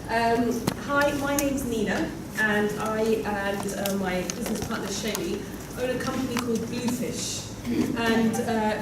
Hi, my name's Nina, and I and my business partner Shelley own a company called Bluefish. And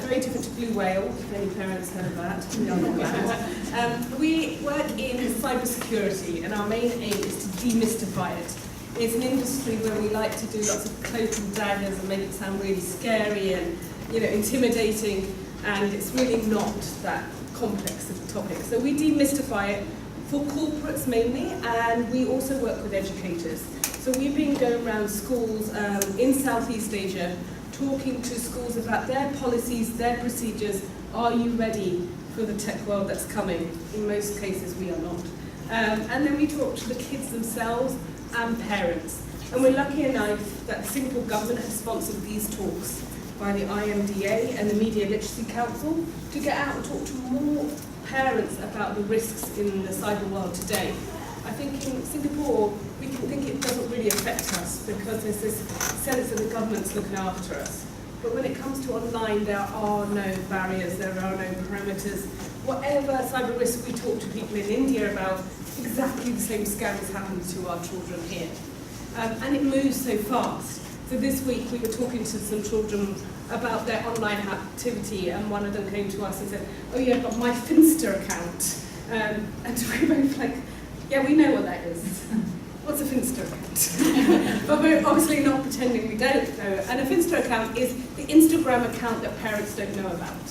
very different to Blue Whale, if any parents heard that, we are not glad. We work in cybersecurity, and our main aim is to demystify it. It's an industry where we like to do lots of cloak and daggers and make it sound really scary and intimidating, and it's really not that complex of a topic. So we demystify it for corporates mainly, and we also work with educators. So we've been going around schools in Southeast Asia, talking to schools about their policies, their procedures. Are you ready for the tech world that's coming? In most cases, we are not. And then we talk to the kids themselves and parents. And we're lucky enough that Singapore government has sponsored these talks by the IMDA and the Media Literacy Council to get out and talk to more parents about the risks in the cyber world today. I think in Singapore, we can think it doesn't really affect us because there's this sense that the government's looking after us. But when it comes to online, there are no barriers, there are no parameters. Whatever cyber risk we talk to people in India about, exactly the same scams happen to our children here. And it moves so fast. So this week we were talking to some children about their online activity, and one of them came to us and said, oh yeah, I've got my Finsta account. And we were both like, yeah, we know what that is. What's a Finsta account? But we're obviously not pretending we don't know. And a Finsta account is the Instagram account that parents don't know about.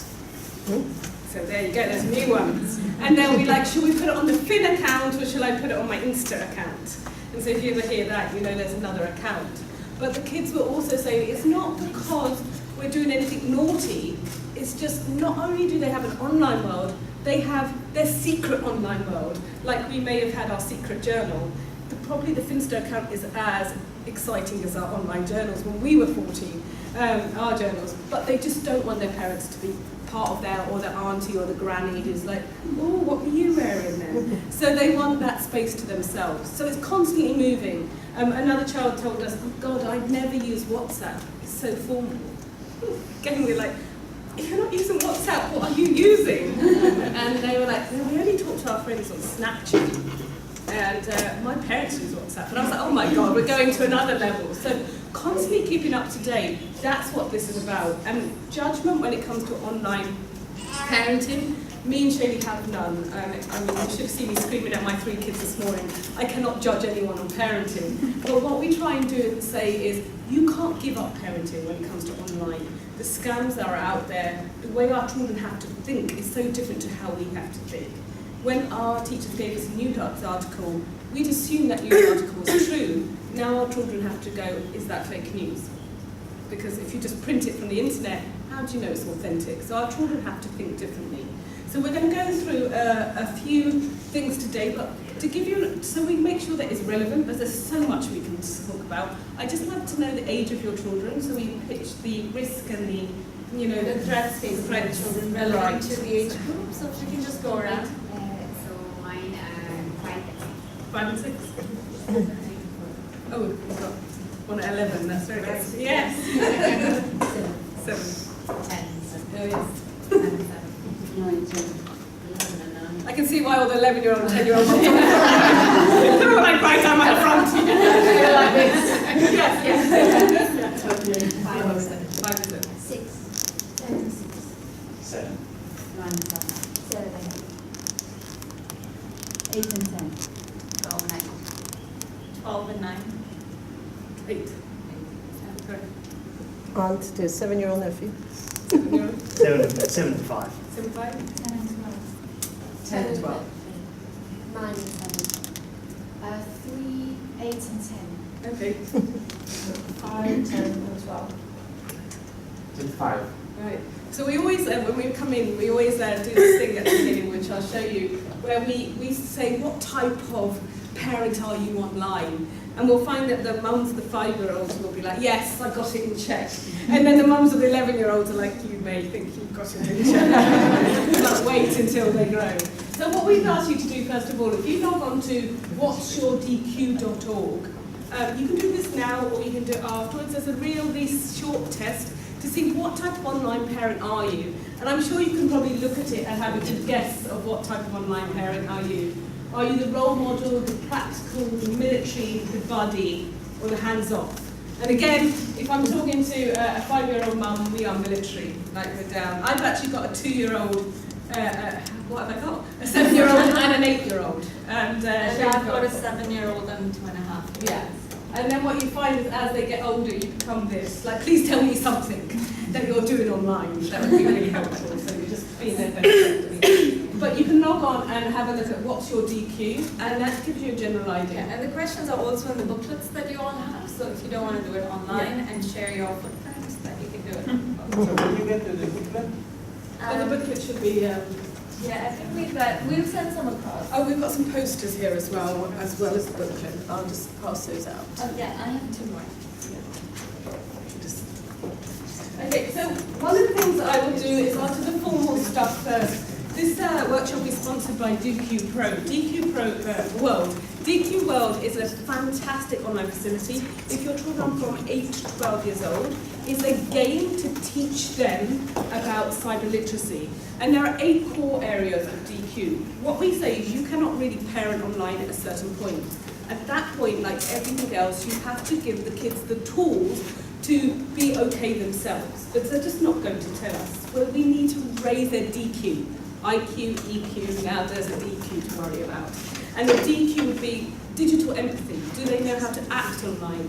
So there you go, there's a new one. And they'll be like, should we put it on the Fin account or shall I put it on my Insta account? And so if you ever hear that, you know there's another account. But the kids were also saying it's not because we're doing anything naughty, it's just not only do they have an online world, they have their secret online world, like we may have had our secret journal. Probably the Finsta account is as exciting as our online journals when we were 14, our journals, but they just don't want their parents to be part of their, or their auntie or the granny who's like, oh, what were you wearing then? So they want that space to themselves. So it's constantly moving. Another child told us, oh God, I'd never use WhatsApp, it's so formal. Again, we're like, if you're not using WhatsApp, what are you using? And they were like, well, we only talk to our friends on Snapchat. And my parents use WhatsApp. And I was like, oh my God, we're going to another level. So constantly keeping up to date, that's what this is about. And judgment when it comes to online parenting, me and Shelley have none. I mean, you should have seen me screaming at my 3 kids this morning. I cannot judge anyone on parenting. But what we try and do and say is, you can't give up parenting when it comes to online. The scams that are out there, the way our children have to think is so different to how we have to think. When our teachers gave us a news article, we'd assume that news article was true. Now our children have to go, is that fake news? Because if you just print it from the internet, how do you know it's authentic? So our children have to think differently. So we're going to go through a few things today, but to give you, so we make sure that it's relevant, because there's so much we can talk about. I just like to know the age of your children, so we pitch the risk and the, the threats, children relevant to the age group, so if you can just go around. So mine are 5 and 6. Oh, we've got one at 11. That's very good. Yes. 7. 10. Oh yes. 9, 10, 11 and 9. I can see why all the 11-year-old and 10-year-olds are they're all like right down at the front. They're like this. Yes. 5 and 7. 5 and 7. 6. 7, 6. 7. 9 and 7. 7. 8 and 10. 12 and 9. 12 and 9. 8. Okay. Aunt to 7-year-old nephew. 7-year-old. 7 and 5. 7, 5. 10 and 12. 10 and 12. 9 and 7. 3, 8 and 10. Okay. 5, 10 and 12. 5. Right. So we always, when we come in, we always do this thing at the beginning, which I'll show you, where we say, what type of parent are you online? And we'll find that the mums of the 5-year-olds will be like, yes, I got it in check. And then the mums of the 11-year-olds are like, you may think you've got it in check. But wait until they grow. So what we've asked you to do, first of all, if you log on to whatsyourdq.org, you can do this now or you can do it afterwards. There's a really short test to see what type of online parent are you. And I'm sure you can probably look at it and have a good guess of what type of online parent are you. Are you the role model, the practical, the military, the buddy, or the hands-off? And again, if I'm talking to a 5-year-old mum, we are military, like we're down. I've actually got a 2-year-old, what have I got? A 7-year-old and an 8-year-old. And I've got a 7-year-old and 2.5. yeah. And then what you find is as they get older, you become this, like, please tell me something that you're doing online. That would be really helpful, so you just be their best. But you can log on and have a look at what's your DQ, and that gives you a general idea. Yeah, and the questions are also in the booklets that you all have, so if you don't want to do it online and share your footprints, then you can do it. So when you get to the booklet, And the booklet should be, yeah, I think we've sent some across. oh, we've got some posters here as well as the booklet. I'll just pass those out. Yeah, I have 2 more. Okay, so one of the things that I will do is I'll do the formal stuff first. This workshop is sponsored by DQ Pro. DQ Pro World. DQ World is a fantastic online facility. If your children are from 8 to 12 years old, it's a game to teach them about cyber literacy. And there are 8 core areas of DQ. What we say is you cannot really parent online at a certain point. At that point, like everything else, you have to give the kids the tools to be okay themselves. But they're just not going to tell us. Well, we need to raise their DQ. IQ, EQ, now there's a DQ to worry about. And the DQ would be digital empathy. Do they know how to act online?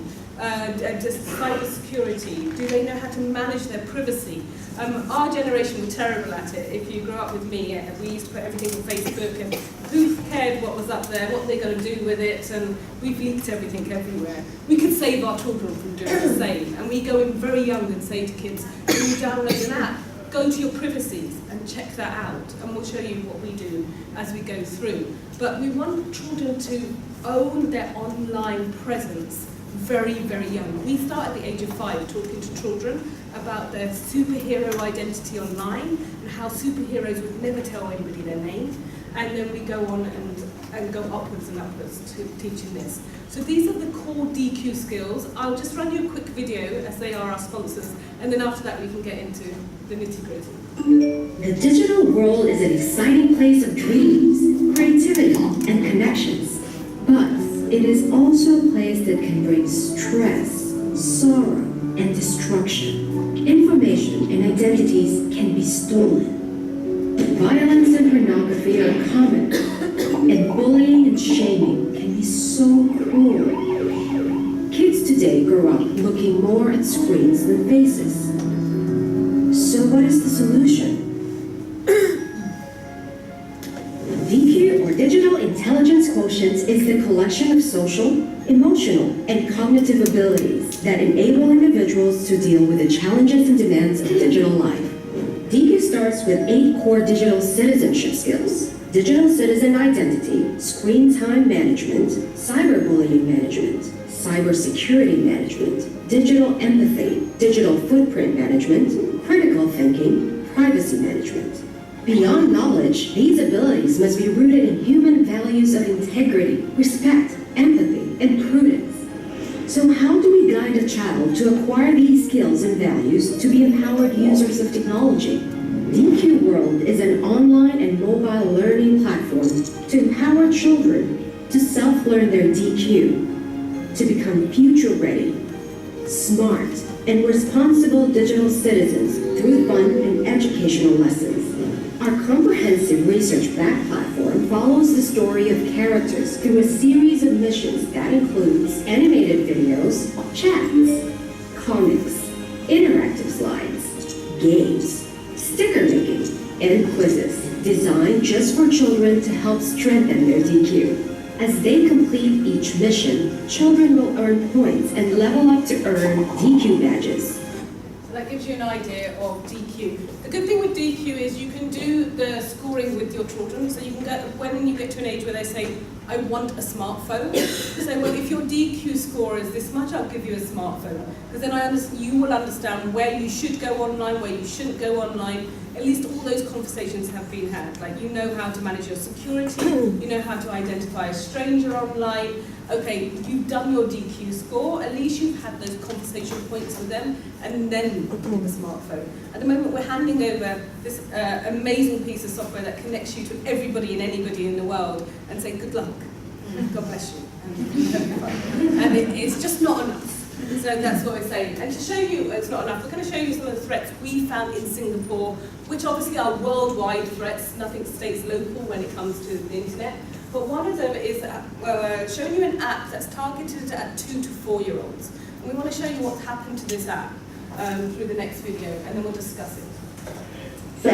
Just cyber security. Do they know how to manage their privacy? Our generation were terrible at it. If you grew up with me, we used to put everything on Facebook, and who cared what was up there, what were they going to do with it, and we've leaked everything everywhere. We could save our children from doing the same. And we go in very young and say to kids, when you download an app, go to your privacies and check that out, and we'll show you what we do as we go through. But we want children to own their online presence very, very young. We start at the age of 5 talking to children about their superhero identity online and how superheroes would never tell anybody their name. And then we go on and go upwards and upwards to teaching this. So these are the core DQ skills. I'll just run you a quick video as they are our sponsors, and then after that we can get into the nitty-gritty. The digital world is an exciting place of dreams, creativity, and connections. But it is also a place that can bring stress, sorrow, and destruction. Information and identities can be stolen. Violence and pornography are common, and bullying and shaming can be so cruel. Kids today grow up looking more at screens than faces. So what is the solution? DQ, or Digital Intelligence Quotient, is the collection of social, emotional, and cognitive abilities that enable individuals to deal with the challenges and demands of digital life. DQ starts with 8 core digital citizenship skills: digital citizen identity, screen time management, cyberbullying management, cybersecurity management, digital empathy, digital footprint management, critical thinking, privacy management. Beyond knowledge, these abilities must be rooted in human values of integrity, respect, empathy, and prudence. So how do we guide a child to acquire these skills and values to be empowered users of technology? DQ World is an online and mobile learning platform to empower children to self-learn their DQ, to become future-ready, smart, and responsible digital citizens through fun and educational lessons. Our comprehensive research-backed platform follows the story of characters through a series of missions that includes animated videos, chats, comics, interactive slides, games, sticker making, and quizzes designed just for children to help strengthen their DQ. As they complete each mission, children will earn points and level up to earn DQ badges. So that gives you an idea of DQ. The good thing with DQ is you can do the scoring with your children, so you can get, when you get to an age where they say, I want a smartphone. So, well, if your DQ score is this much, I'll give you a smartphone. Because then you will understand where you should go online, where you shouldn't go online. At least all those conversations have been had. Like, you know how to manage your security, you know how to identify a stranger online. Okay, you've done your DQ score, at least you've had those conversation points with them, and then the smartphone. At the moment, we're handing over this amazing piece of software that connects you to everybody and anybody in the world, and say, good luck, God bless you, and it's just not enough. So that's what we're saying. And to show you it's not enough, we're going to show you some of the threats we found in Singapore, which obviously are worldwide threats, nothing stays local when it comes to the internet. But one of them is showing you an app that's targeted at 2 to 4-year-olds. And we want to show you what's happened to this app through the next video, and then we'll discuss it. So,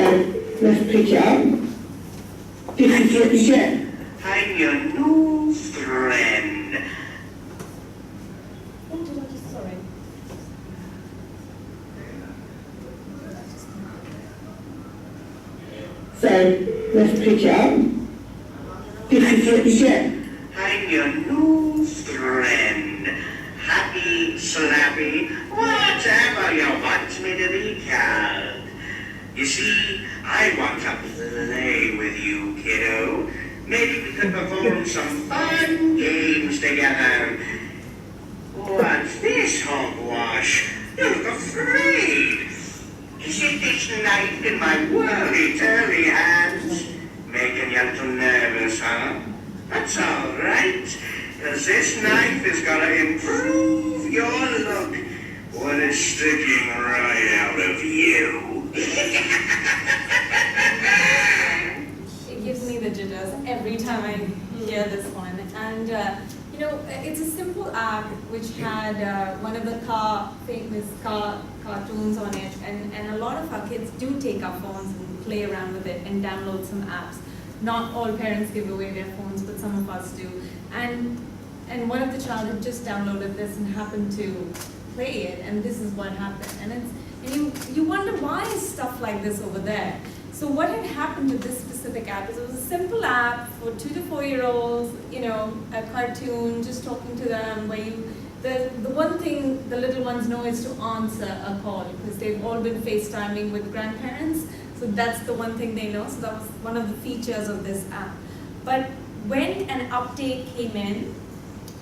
let's pick it up. This is what you get. I'm your new friend. Oh, did I just, sorry. So, let's pick it up. This is what you get. I'm your new friend. Happy, slappy, whatever you want me to be called. You see, I want to play with you, kiddo. Maybe we could perform some fun games together. What's this, hogwash? You look afraid. Is it this knife in my worry-turry hands? Making you a little nervous, huh? That's all right, because this knife is going to improve your look when it's sticking right out of you. It gives me the jitters every time I hear this one. And you know, it's a simple app which had one of the famous cartoons on it, and a lot of our kids do take our phones and play around with it and download some apps. Not all parents give away their phones, but some of us do. And one of the child had just downloaded this and happened to play it, and this is what happened. And you wonder, why is stuff like this over there? So what had happened to this specific app is it was a simple app for 2 to 4-year-olds, you know, a cartoon, just talking to them, where the one thing the little ones know is to answer a call, because they've all been FaceTiming with grandparents. So that's the one thing they know. So that was one of the features of this app. But when an update came in,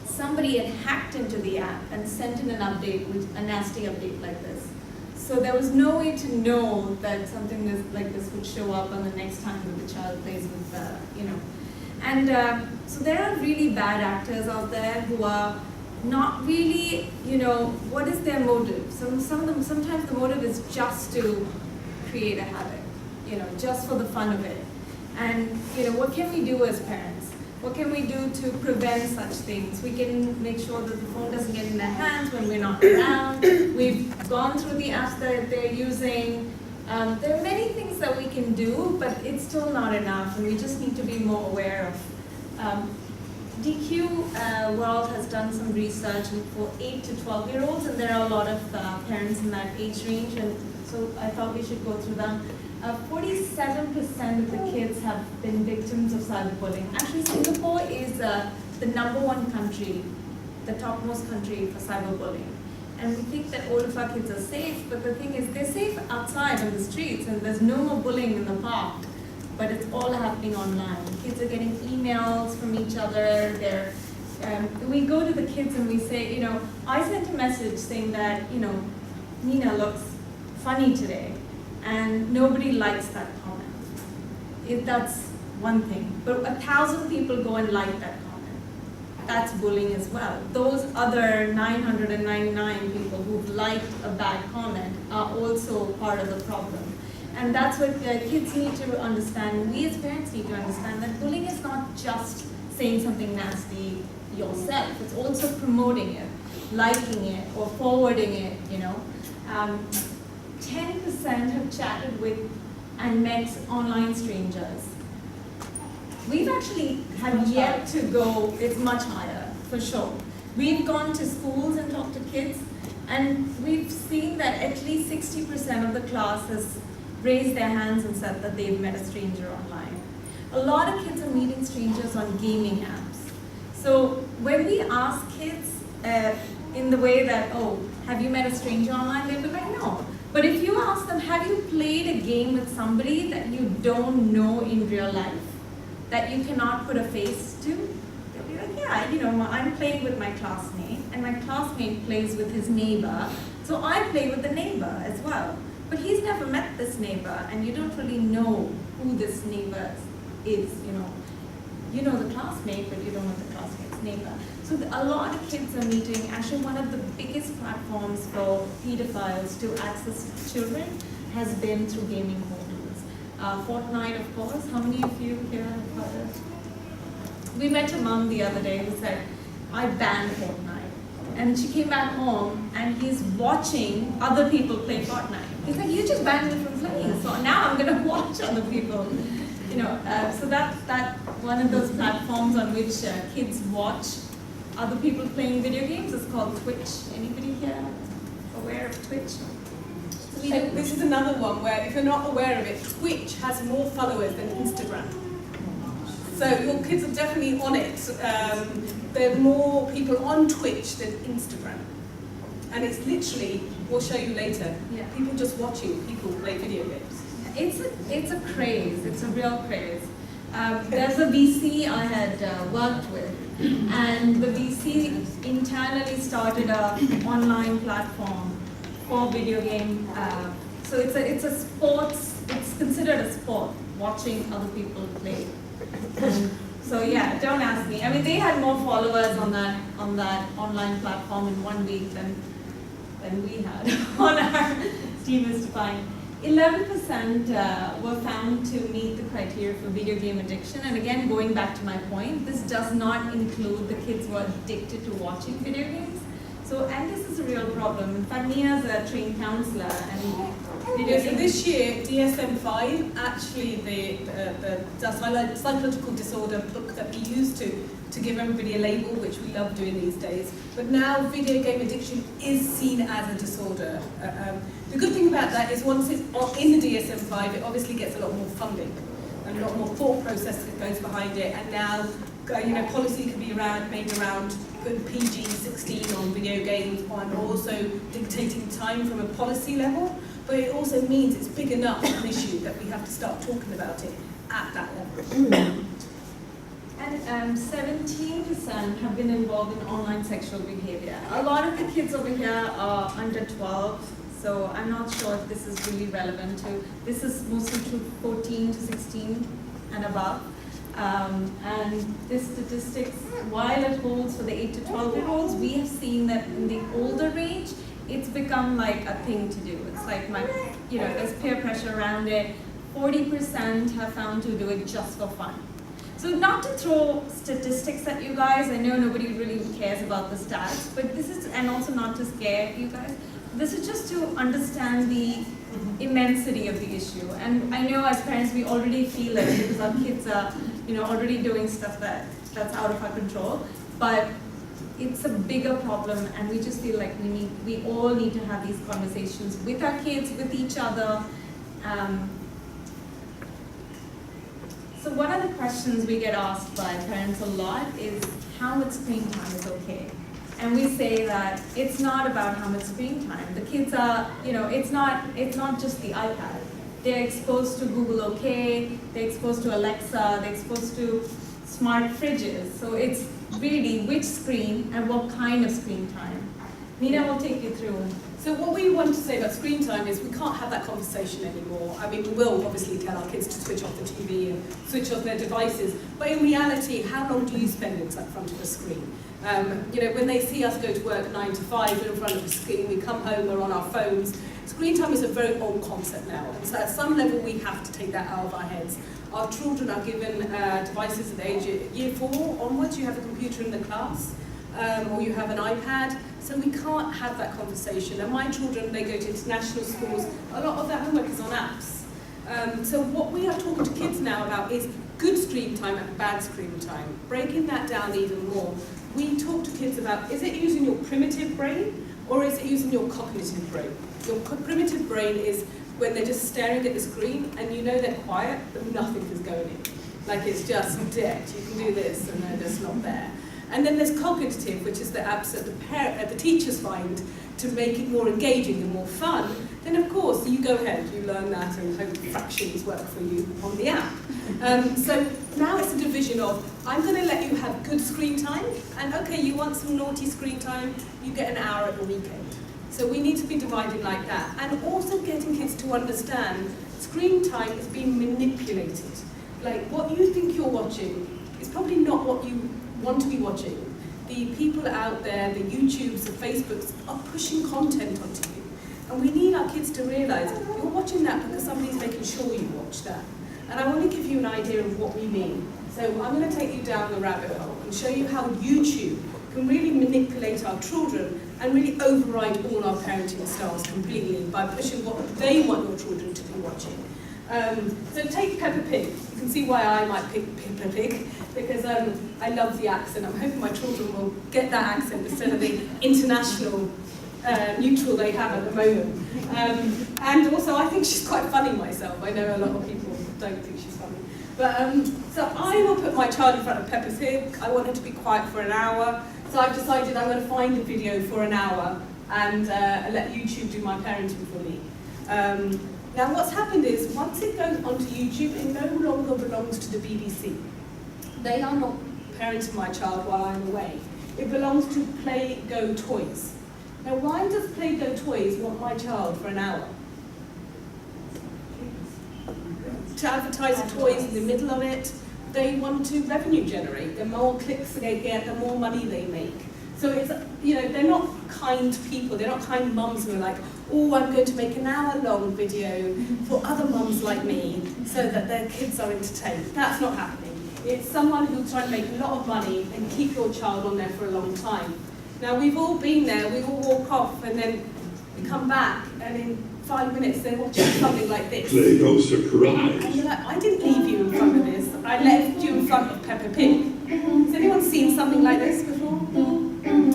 somebody had hacked into the app and sent in an update, a nasty update like this. So there was no way to know that something like this would show up on the next time that the child plays with, you know. And so there are really bad actors out there who are not really, you know, what is their motive? Sometimes the motive is just to create a habit, you know, just for the fun of it. And, you know, what can we do as parents? What can we do to prevent such things? We can make sure that the phone doesn't get in their hands when we're not around. We've gone through the apps that they're using. There are many things that we can do, but it's still not enough, and we just need to be more aware of. DQ World has done some research for 8 to 12-year-olds, and there are a lot of parents in that age range, and so I thought we should go through them. 47% of the kids have been victims of cyberbullying. Actually, Singapore is the #1 country, the topmost country for cyberbullying. And we think that all of our kids are safe, but the thing is, they're safe outside on the streets, and there's no more bullying in the park. But it's all happening online. Kids are getting emails from each other. We go to the kids and we say, you know, I sent a message saying that, you know, Nina looks funny today. And nobody likes that comment. That's one thing. But 1,000 people go and like that comment. That's bullying as well. Those other 999 people who've liked a bad comment are also part of the problem. And that's what kids need to understand. We as parents need to understand that bullying is not just saying something nasty yourself. It's also promoting it, liking it, or forwarding it, you know. 10% have chatted with and met online strangers. We've actually have yet to go, it's much higher, for sure. We've gone to schools and talked to kids, and we've seen that at least 60% of the class has raised their hands and said that they've met a stranger online. A lot of kids are meeting strangers on gaming apps. So when we ask kids in the way that, oh, have you met a stranger online? They'll be like, no. But if you ask them, have you played a game with somebody that you don't know in real life, that you cannot put a face to? They'll be like, yeah, you know, I'm playing with my classmate, and my classmate plays with his neighbor, so I play with the neighbor as well. But he's never met this neighbor, and you don't really know who this neighbor is, you know. You know the classmate, but you don't know the classmate's neighbor. So a lot of kids are meeting. Actually, one of the biggest platforms for pedophiles to access children has been through gaming portals. Fortnite, of course. How many of you here have heard of? We met a mom the other day who said, I banned Fortnite. And she came back home and he's watching other people play Fortnite. He's like, you just banned me from playing, so now I'm going to watch other people. You know, so that's one of those platforms on which kids watch other people playing video games. It's called Twitch. Anybody here aware of Twitch? So this is another one where, if you're not aware of it, Twitch has more followers than Instagram. So your kids are definitely on it. There are more people on Twitch than Instagram. And it's literally, we'll show you later, people just watching people play video games. It's a craze. It's a real craze. There's a VC I had worked with, and the VC internally started an online platform for video game. So it's a sports. It's considered a sport, watching other people play. So yeah, don't ask me. I mean, they had more followers on that online platform in 1 week than we had on our Team is Defined. 11% were found to meet the criteria for video game addiction. And again, going back to my point, this does not include the kids who are addicted to watching video games. So, and this is a real problem. In fact, Nina's a trained counselor, and so this year, DSM-5, actually the psychological disorder book that we used to give everybody a label, which we love doing these days. But now video game addiction is seen as a disorder. The good thing about that is once it's in the DSM-5, it obviously gets a lot more funding and a lot more thought process that goes behind it. And now, policy can be made around putting PG-16 on video games and also dictating time from a policy level. But it also means it's big enough an issue that we have to start talking about it at that level. And 17% have been involved in online sexual behavior. A lot of the kids over here are under 12, so I'm not sure if this is really relevant to. This is mostly to 14 to 16 and above. And this statistics, while it holds for the 8 to 12-year-olds, we have seen that in the older range, it's become like a thing to do. It's like there's peer pressure around it. 40% have found to do it just for fun. So not to throw statistics at you guys, I know nobody really cares about the stats, but this is, and also not to scare you guys, this is just to understand the immensity of the issue. And I know as parents we already feel it because our kids are already doing stuff that's out of our control, but it's a bigger problem, and we just feel like we all need to have these conversations with our kids, with each other. So one of the questions we get asked by parents a lot is how much screen time is okay? And we say that it's not about how much screen time. The kids are, it's not just the iPad. They're exposed to Google OK, they're exposed to Alexa, they're exposed to smart fridges. So it's really which screen and what kind of screen time. Nina will take you through. So what we want to say about screen time is we can't have that conversation anymore. I mean, we will obviously tell our kids to switch off the TV and switch off their devices, but in reality, how long do you spend in front of a screen? When they see us go to work 9 to 5, we're in front of a screen, we come home, we're on our phones. Screen time is a very old concept now, and so at some level we have to take that out of our heads. Our children are given devices at the age of year 4 onwards. You have a computer in the class, or you have an iPad, so we can't have that conversation. And my children, they go to international schools, a lot of their homework is on apps. So what we are talking to kids now about is good screen time and bad screen time, breaking that down even more. We talk to kids about, is it using your primitive brain or is it using your cognitive brain? Your primitive brain is when they're just staring at the screen and they're quiet, but nothing is going in. Like it's just dead. You can do this and they're just not there. And then there's cognitive, which is the apps that the teachers find to make it more engaging and more fun. Then of course you go ahead, you learn that and hope fractions work for you on the app. So now it's a division of, I'm going to let you have good screen time, and okay, you want some naughty screen time, you get an hour at the weekend. So we need to be divided like that. And also getting kids to understand screen time is being manipulated. Like what you think you're watching is probably not what you want to be watching. The people out there, the YouTubes, the Facebooks, are pushing content onto you. And we need our kids to realise you're watching that because somebody's making sure you watch that. And I want to give you an idea of what we mean. So I'm going to take you down the rabbit hole and show you how YouTube can really manipulate our children and really override all our parenting styles completely by pushing what they want your children to be watching. So take Peppa Pig. You can see why I might pick Peppa Pig, because I love the accent. I'm hoping my children will get that accent instead of the international neutral they have at the moment. And also I think she's quite funny myself. I know a lot of people don't think she's funny. But so I will put my child in front of Peppa Pig. I want her to be quiet for an hour. So I've decided I'm going to find a video for an hour and let YouTube do my parenting for me. Now what's happened is, once it goes onto YouTube, it no longer belongs to the BBC. They are not parenting my child while I'm away. It belongs to Play Go Toys. Now why does Play Go Toys want my child for an hour? To advertise the toys in the middle of it. They want to revenue generate. The more clicks they get, the more money they make. So it's, you know, they're not kind people. They're not kind mums who are like, oh, I'm going to make an hour-long video for other mums like me so that their kids are entertained. That's not happening. It's someone who's trying to make a lot of money and keep your child on there for a long time. Now, we've all been there. We all walk off and then we come back, and in 5 minutes they're watching something like this. Play-Doh surprise. And you're like, I didn't leave you in front of this. I left you in front of Peppa Pig. Has anyone seen something like this before?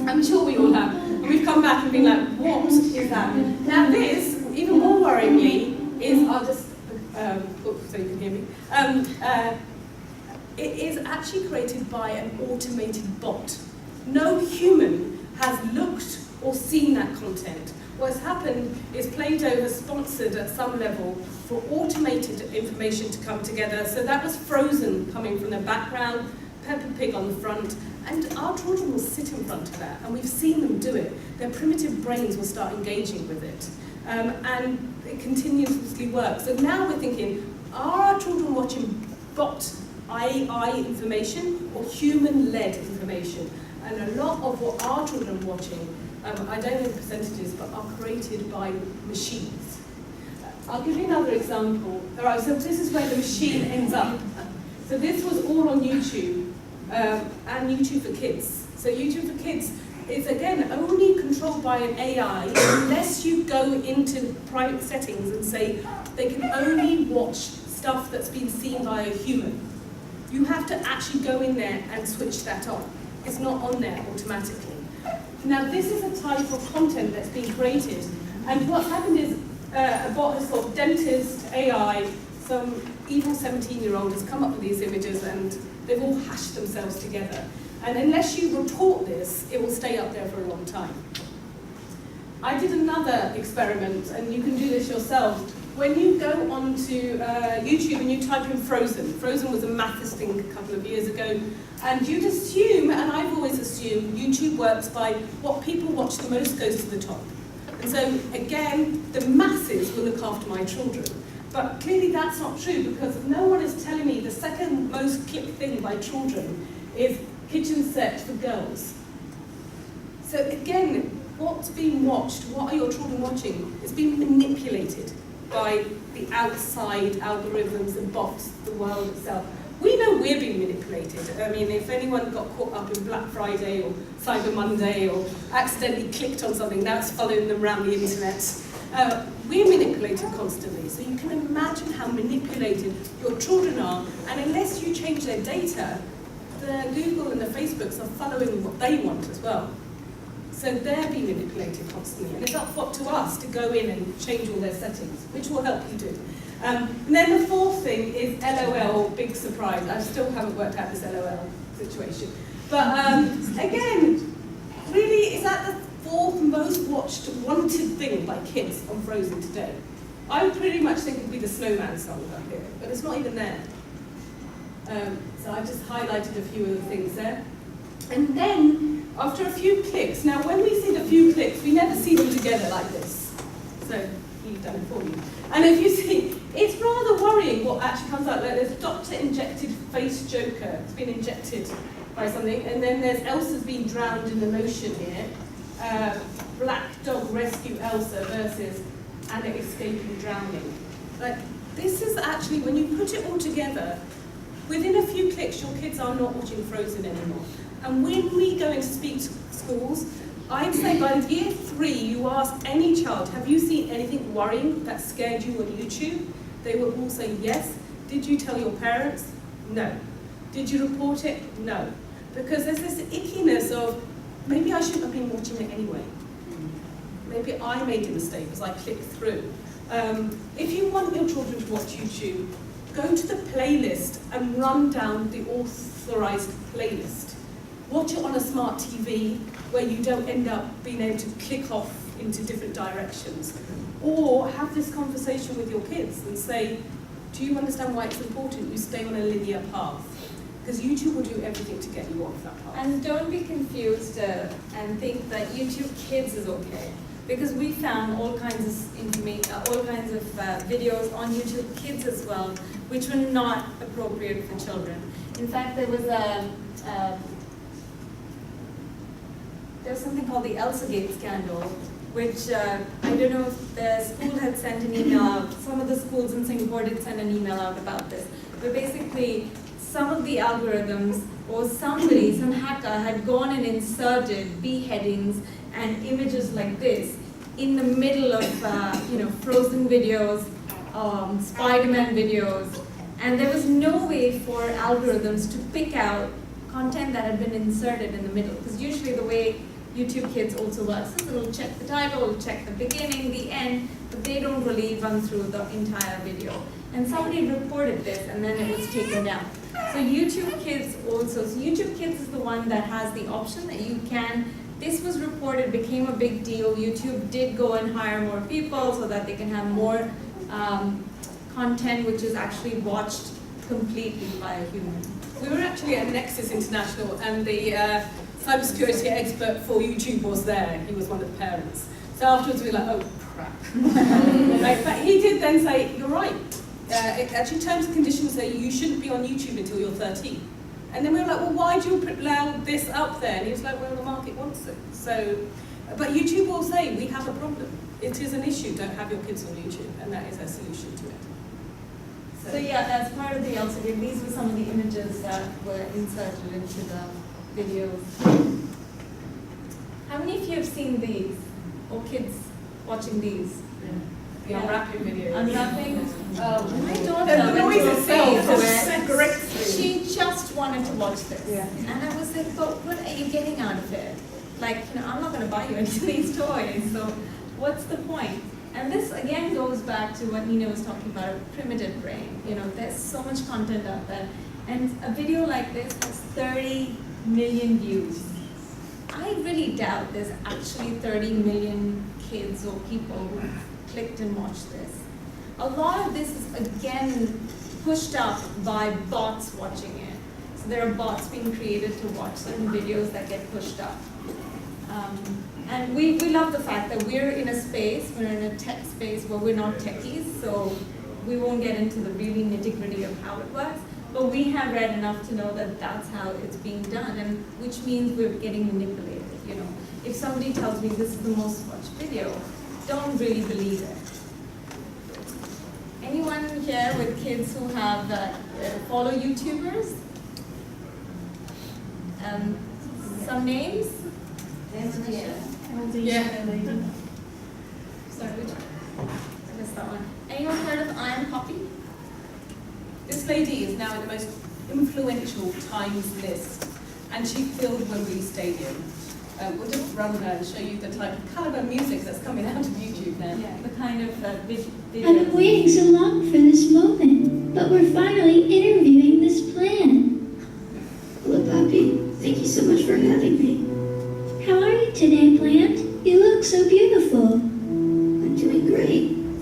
I'm sure we all have. And we've come back and been like, what is that? Now this, even more worryingly, is, I'll just, so you can hear me. It is actually created by an automated bot. No human has looked or seen that content. What's happened is Play-Doh has sponsored at some level for automated information to come together. So that was Frozen coming from the background, Peppa Pig on the front, and our children will sit in front of that, and we've seen them do it. Their primitive brains will start engaging with it, and it continuously works. So now we're thinking, are our children watching bot AI information or human-led information? And a lot of what our children are watching, I don't know the percentages, but are created by machines. I'll give you another example. All right, so this is where the machine ends up. So this was all on YouTube, and YouTube for Kids. So YouTube for Kids is, again, only controlled by an AI unless you go into private settings and say they can only watch stuff that's been seen by a human. You have to actually go in there and switch that on. It's not on there automatically. Now this is a type of content that's being created, and what's happened is a bot has sort of dentist, AI, some evil 17-year-old has come up with these images and they've all hashed themselves together. And unless you report this, it will stay up there for a long time. I did another experiment, and you can do this yourself. When you go onto YouTube and you type in Frozen, Frozen was a mathis thing a couple of years ago, and you'd assume, and I've always assumed, YouTube works by what people watch the most goes to the top. And so, again, the masses will look after my children. But clearly that's not true, because no one is telling me the second most clicked thing by children is kitchen set for girls. So again, what's being watched, what are your children watching? It's being manipulated by the outside algorithms and bots, the world itself. We know we're being manipulated. I mean, if anyone got caught up in Black Friday or Cyber Monday or accidentally clicked on something, now it's following them around the internet. We're manipulated constantly, so you can imagine how manipulated your children are, and unless you change their data, the Google and the Facebooks are following what they want as well. So they're being manipulated constantly, and it's up to us to go in and change all their settings, which will help you do. And then the fourth thing is LOL, big surprise. I still haven't worked out this LOL situation. But again, really, is that the fourth most watched, wanted thing by kids on Frozen today? I would pretty much think it would be the Snowman song up here, but it's not even there. So I just highlighted a few of the things there. And then, after a few clicks, now when we see the few clicks, we never see them together like this. So, he's done it for you. And if you see, it's rather worrying what actually comes out. Like there's doctor-injected face Joker. It's been injected by something. And then there's Elsa's been drowned in the motion here. Black dog rescue Elsa versus Anna escaping drowning. Like, this is actually, when you put it all together, within a few clicks, your kids are not watching Frozen anymore. And when we go into speak to schools, I'd say by year 3, you ask any child, have you seen anything worrying that scared you on YouTube? They will all say yes. Did you tell your parents? No. Did you report it? No. Because there's this ickiness of, maybe I shouldn't have been watching it anyway. Maybe I made a mistake as I clicked through. If you want your children to watch YouTube, go to the playlist and run down the authorized playlist. Watch it on a smart TV where you don't end up being able to click off into different directions. Or have this conversation with your kids and say, do you understand why it's important you stay on a linear path? Because YouTube will do everything to get you off that path. And don't be confused and think that YouTube Kids is okay. Because we found all kinds of videos on YouTube Kids as well, which were not appropriate for children. In fact, there was something called the Elsagate scandal, which I don't know if the school had sent an email out. Some of the schools in Singapore did send an email out about this. But basically, some of the algorithms or somebody, some hacker, had gone and inserted beheadings and images like this in the middle of Frozen videos, Spider-Man videos, and there was no way for algorithms to pick out content that had been inserted in the middle, because usually the way YouTube Kids also works is it'll check the title, it'll check the beginning, the end, but they don't really run through the entire video. And somebody reported this, and then it was taken down. So YouTube Kids is the one that has the option that you can. This was reported, became a big deal. YouTube did go and hire more people so that they can have more content which is actually watched completely by a human. We were actually at Nexus International, and the cybersecurity expert for YouTube was there. He was one of the parents. So afterwards we were like, oh crap. Right, but he did then say, you're right. Actually, terms and conditions say you shouldn't be on YouTube until you're 13. And then we were like, well, why do you allow this up there? And he was like, well, the market wants it. So, but YouTube will say, we have a problem. It is an issue, don't have your kids on YouTube, and that is a solution to it. So yeah, as part of the Elsagate, these were some of the images that were inserted into the videos. How many of you have seen these, or kids watching these? The unwrapping videos. Unwrapping? My daughter The noise itself went to corrects it. She just wanted to watch this. Yeah. And I was like, but what are you getting out of it? Like, I'm not going to buy you any of these toys, so what's the point? And this again goes back to what Nina was talking about, primitive brain. There's so much content out there. And a video like this has 30 million views. I really doubt there's actually 30 million kids or people who clicked and watched this. A lot of this is again pushed up by bots watching it. So there are bots being created to watch certain videos that get pushed up. And we love the fact that we're in a tech space where we're not techies, so we won't get into the really nitty-gritty of how it works, but we have read enough to know that that's how it's being done, and which means we're getting manipulated. If somebody tells me this is the most watched video, don't really believe it. Anyone here with kids who have follow YouTubers? Some names? Yeah. Sorry, which one? I missed that one. Anyone heard of Iron Poppy? This lady is now in the most influential Times list, and she filled Wembley Stadium. We'll just run there and show you the type of caliber music that's coming out of YouTube now. Yeah, the kind of videos. I've been waiting so long for this moment, but we're finally interviewing this plan. Hello, Papi. Thank you so much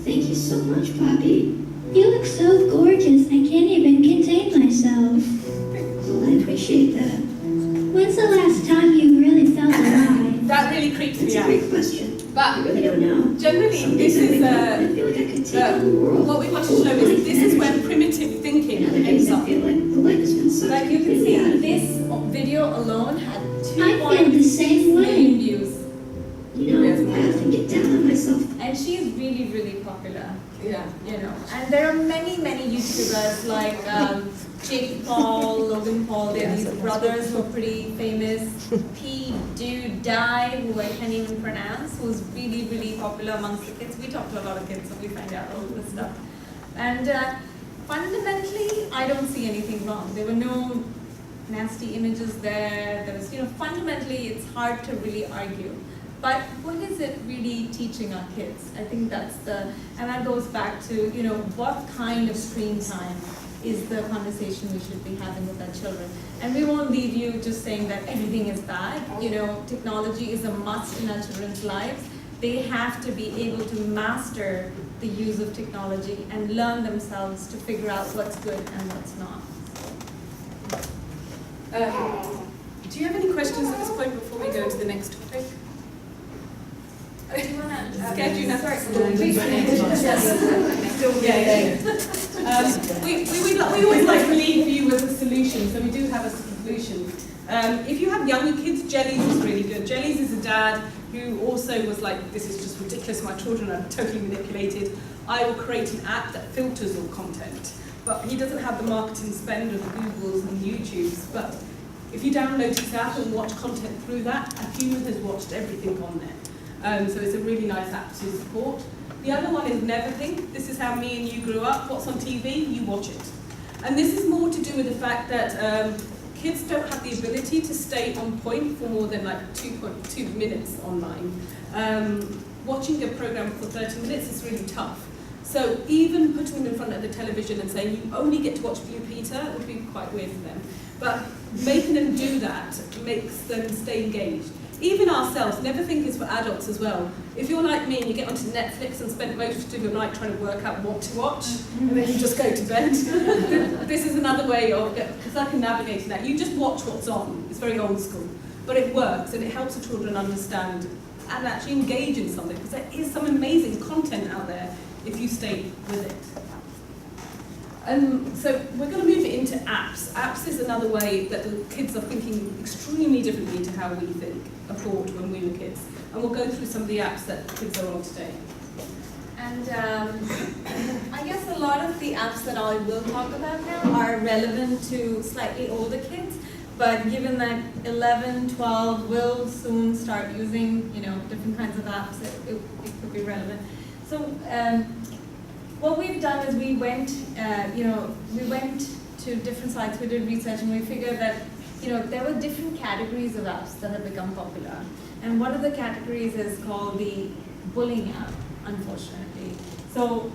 Thank you so much, Poppy. You look so gorgeous, I can't even contain myself. Well, I appreciate that. When's the last time you really felt alive? That really creeps That's me a out. great question. I But really don't know. generally, Some this days I is wake up and I feel like I could take on the world. what we want to show is this is where primitive thinking And other ends days I up. feel like the life has been sucked Like you can completely out see, of me. this video alone had I feel the same 2.6 way. million views. You know, I often get down on myself. And she is really, really popular, Yeah. you know. And there are many, many YouTubers like Jake Paul, Logan Paul, they're these brothers who are pretty famous. P. Die, who I can't even pronounce, who's really, really popular amongst the kids. We talk to a lot of kids, so we find out all this stuff. And fundamentally, I don't see anything wrong. There were no nasty images there. There was, you know, fundamentally, it's hard to really argue. But what is it really teaching our kids? I think that's and that goes back to, you know, what kind of screen time is the conversation we should be having with our children. And we won't leave you just saying that everything is bad. You know, technology is a must in our children's lives. They have to be able to master the use of technology and learn themselves to figure out what's good and what's not. Do you have any questions at this point before we go to the next topic? Do you want to? Scared you now? Sorry. We always like to leave you with a solution, so we do have a solution. If you have younger kids, Jellies is really good. Jellies is a dad who also was like, this is just ridiculous, my children are totally manipulated. I will create an app that filters all content. But he doesn't have the marketing spend of the Googles and YouTubes. But if you download his app and watch content through that, a human has watched everything on there. So it's a really nice app to support. The other one is Never Think. This is how me and you grew up. What's on TV, you watch it. And this is more to do with the fact that kids don't have the ability to stay on point for more than like 2.2 minutes online. Watching a program for 30 minutes is really tough. So even putting them in front of the television and saying you only get to watch Blue Peter would be quite weird for them. But making them do that makes them stay engaged. Even ourselves, Never Think is for adults as well. If you're like me and you get onto Netflix and spend most of your night trying to work out what to watch, and then you just go to bed, this is another way of, because I can navigate that. You just watch what's on. It's very old school. But it works, and it helps the children understand and actually engage in something, because there is some amazing content out there if you stay with it. So we're going to move it into apps. Apps is another way that the kids are thinking extremely differently to how we think or thought when we were kids. And we'll go through some of the apps that kids are on today. And I guess a lot of the apps that I will talk about now are relevant to slightly older kids. But given that 11, 12 will soon start using, you know, different kinds of apps, it could be relevant. So what we've done is we went to different sites, we did research, and we figured that, you know, there were different categories of apps that have become popular. And one of the categories is called the bullying app, unfortunately. So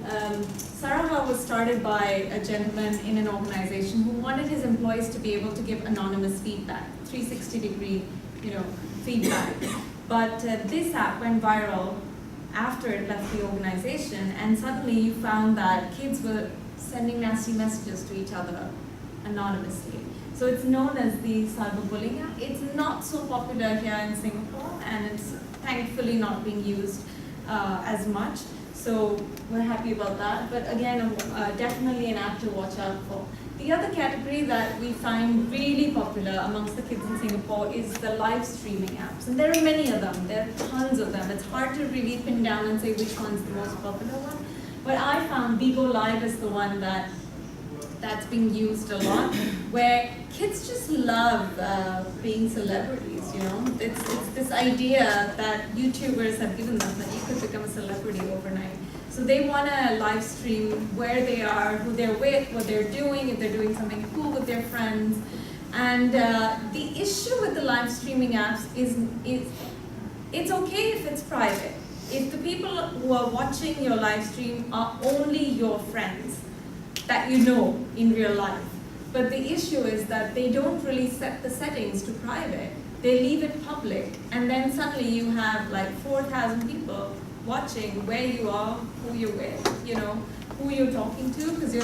Saraha was started by a gentleman in an organization who wanted his employees to be able to give anonymous feedback, 360-degree, you know, feedback. But this app went viral after it left the organization, and suddenly you found that kids were sending nasty messages to each other anonymously. So it's known as the cyberbullying app. It's not so popular here in Singapore, and it's thankfully not being used as much. So we're happy about that. But again, definitely an app to watch out for. The other category that we find really popular amongst the kids in Singapore is the live streaming apps. And there are many of them. There are tons of them. It's hard to really pin down and say which one's the most popular one. But I found Bigo Live is the one that's being used a lot, where kids just love being celebrities, you know? It's this idea that YouTubers have given them that you could become a celebrity overnight. So they want to live stream where they are, who they're with, what they're doing, if they're doing something cool with their friends. And the issue with the live streaming apps is it's okay if it's private. If the people who are watching your live stream are only your friends that you know in real life. But the issue is that they don't really set the settings to private. They leave it public, and then suddenly you have like 4,000 people watching where you are, who you're with, you know, who you're talking to, because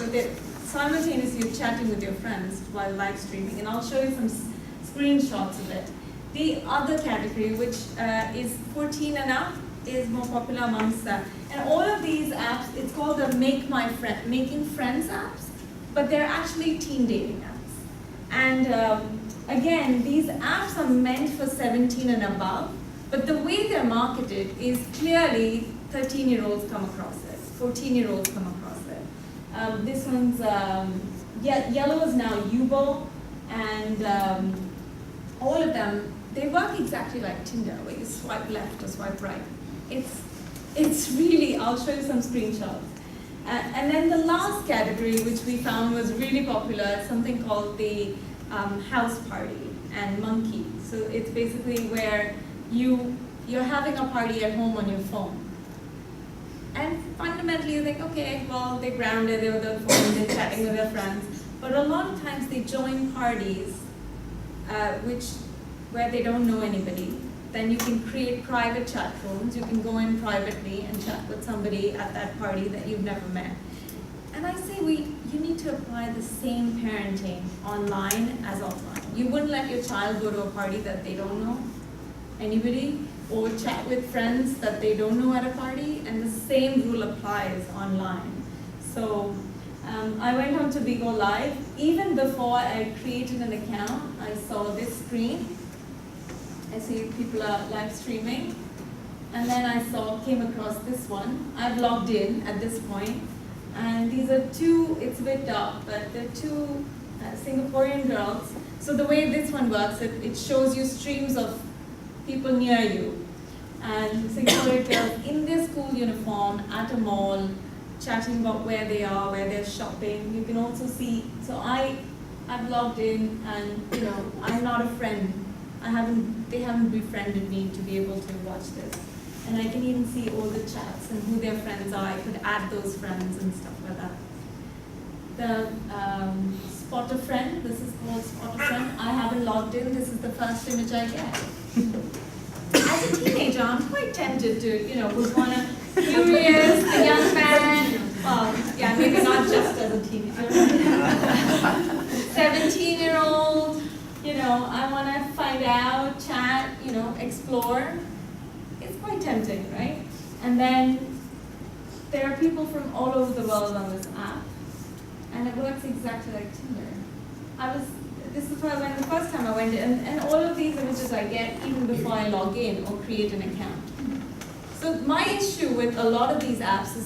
simultaneously you're chatting with your friends while live streaming, and I'll show you some screenshots of it. The other category, which is 14 and up, is more popular amongst that. And all of these apps, it's called the Making Friends apps, but they're actually teen dating apps. And again, these apps are meant for 17 and above, but the way they're marketed is clearly 13-year-olds come across it, 14-year-olds come across it. This one's, yellow is now Yubo, and all of them, they work exactly like Tinder, where you swipe left or swipe right. It's really, I'll show you some screenshots. And then the last category, which we found was really popular, is something called the house party and monkey. So it's basically where you're having a party at home on your phone. And fundamentally you think, okay, well, they're grounded, they're on their phone, they're chatting with their friends. But a lot of times they join parties where they don't know anybody. Then you can create private chat rooms. You can go in privately and chat with somebody at that party that you've never met. And I say you need to apply the same parenting online as offline. You wouldn't let your child go to a party that they don't know anybody, or chat with friends that they don't know at a party, and the same rule applies online. So I went on to Bigo Live. Even before I created an account, I saw this screen. I see people are live streaming. And then I came across this one. I've logged in at this point. And these are two, it's a bit dark, but they're two Singaporean girls. So the way this one works, it shows you streams of people near you. And Singaporean girls in their school uniform at a mall, chatting about where they are, where they're shopping. You can also see, so I've logged in, and you know, I'm not a friend. They haven't befriended me to be able to watch this. And I can even see all the chats and who their friends are. I could add those friends and stuff like that. The Spot a Friend, this is called Spot a Friend. I haven't logged in, this is the first image I get. As a teenager, I'm quite tempted to, you know, was one of curious, a young man. Well, yeah, maybe not just as a teenager. 17-year-old, you know, I want to find out, chat, you know, explore. It's quite tempting, right? And then there are people from all over the world on this app, and it works exactly like Tinder. This is where I went the first time I went in, and all of these images I get even before I log in or create an account. So my issue with a lot of these apps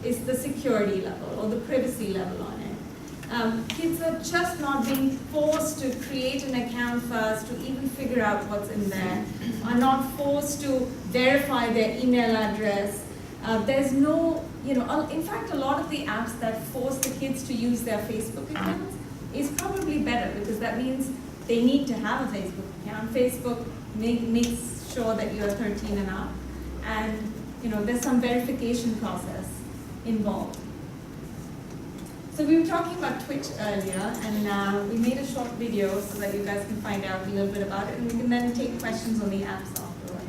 is the security level or the privacy level on it. Kids are just not being forced to create an account first, to even figure out what's in there, are not forced to verify their email address. There's no, you know, in fact, a lot of the apps that force the kids to use their Facebook accounts is probably better, because that means they need to have a Facebook account. Facebook makes sure that you're 13 and up, and you know, there's some verification process involved. So we were talking about Twitch earlier, and we made a short video so that you guys can find out a little bit about it, and we can then take questions on the apps afterwards.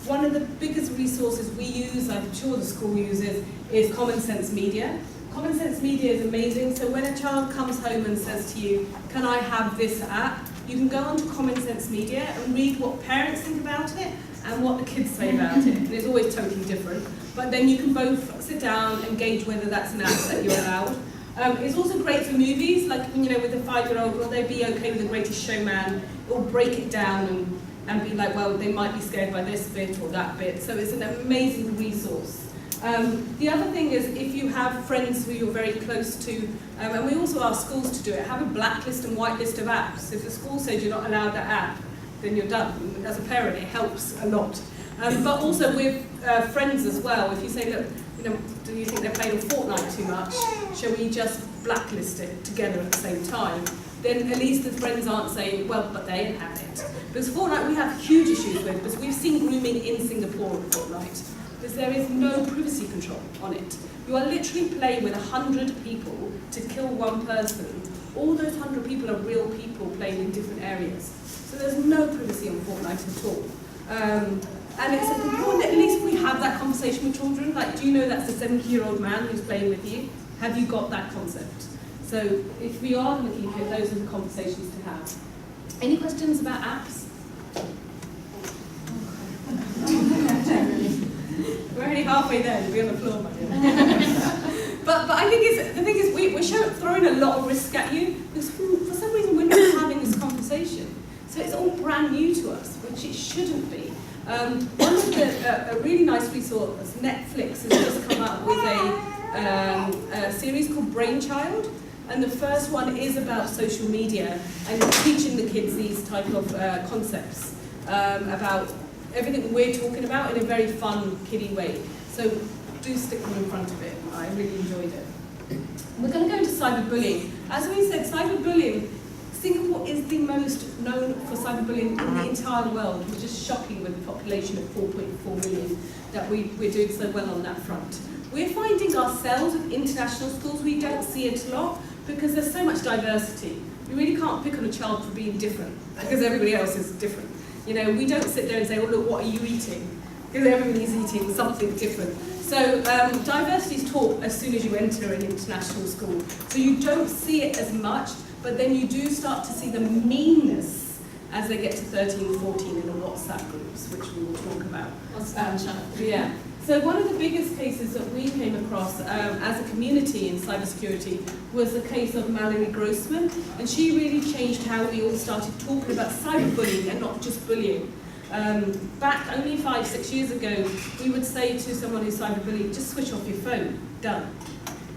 one of the biggest resources we use, I'm sure the school uses, is Common Sense Media. Common Sense Media is amazing, so when a child comes home and says to you, can I have this app? You can go onto Common Sense Media and read what parents think about it and what the kids say about it. And it's always totally different. But then you can both sit down and gauge whether that's an app that you're allowed. It's also great for movies, like, you know, with a 5-year-old, will they be okay with The Greatest Showman? Or break it down and be like, well, they might be scared by this bit or that bit. So it's an amazing resource. The other thing is, if you have friends who you're very close to, and we also ask schools to do it, have a blacklist and whitelist of apps. If the school says you're not allowed that app, then you're done. As a parent, it helps a lot. But also with friends as well, if you say, look, you know, do you think they're playing Fortnite too much? Shall we just blacklist it together at the same time? Then at least the friends aren't saying, well, but they have it. Because Fortnite we have huge issues with, because we've seen grooming in Singapore with Fortnite. Because there is no privacy control on it. You are literally playing with 100 people to kill one person. All those 100 people are real people playing in different areas. So there's no privacy on Fortnite at all. And it's important that at least we have that conversation with children. Like, do you know that's a 70-year-old man who's playing with you? Have you got that concept? So if we are going to keep it, those are the conversations to have. Any questions about apps? We're only halfway there, we'll be on the floor by then. but I think the thing is we're throwing a lot of risk at you, because for some reason we're not having this conversation. So it's all brand new to us, which it shouldn't be. One of a really nice resource, Netflix has just come up with a series called Brainchild, and the first one is about social media and teaching the kids these type of concepts about everything we're talking about in a very fun, kiddie way. So do stick them in front of it. I really enjoyed it. We're going to go into cyberbullying. As we said, cyberbullying, Singapore is the most known for cyberbullying in the entire world, which is shocking with a population of 4.4 million that we're doing so well on that front. We're finding ourselves with international schools, we don't see it a lot because there's so much diversity. You really can't pick on a child for being different because everybody else is different. You know, we don't sit there and say, oh look, what are you eating? Because everybody's eating something different. So diversity is taught as soon as you enter an international school. So you don't see it as much, but then you do start to see the meanness as they get to 13, 14 in the WhatsApp groups, which we will talk about. Yeah. So one of the biggest cases that we came across as a community in cybersecurity was the case of Mallory Grossman, and she really changed how we all started talking about cyberbullying and not just bullying. Back only 5-6 years ago, we would say to someone who's cyberbullied, just switch off your phone, done.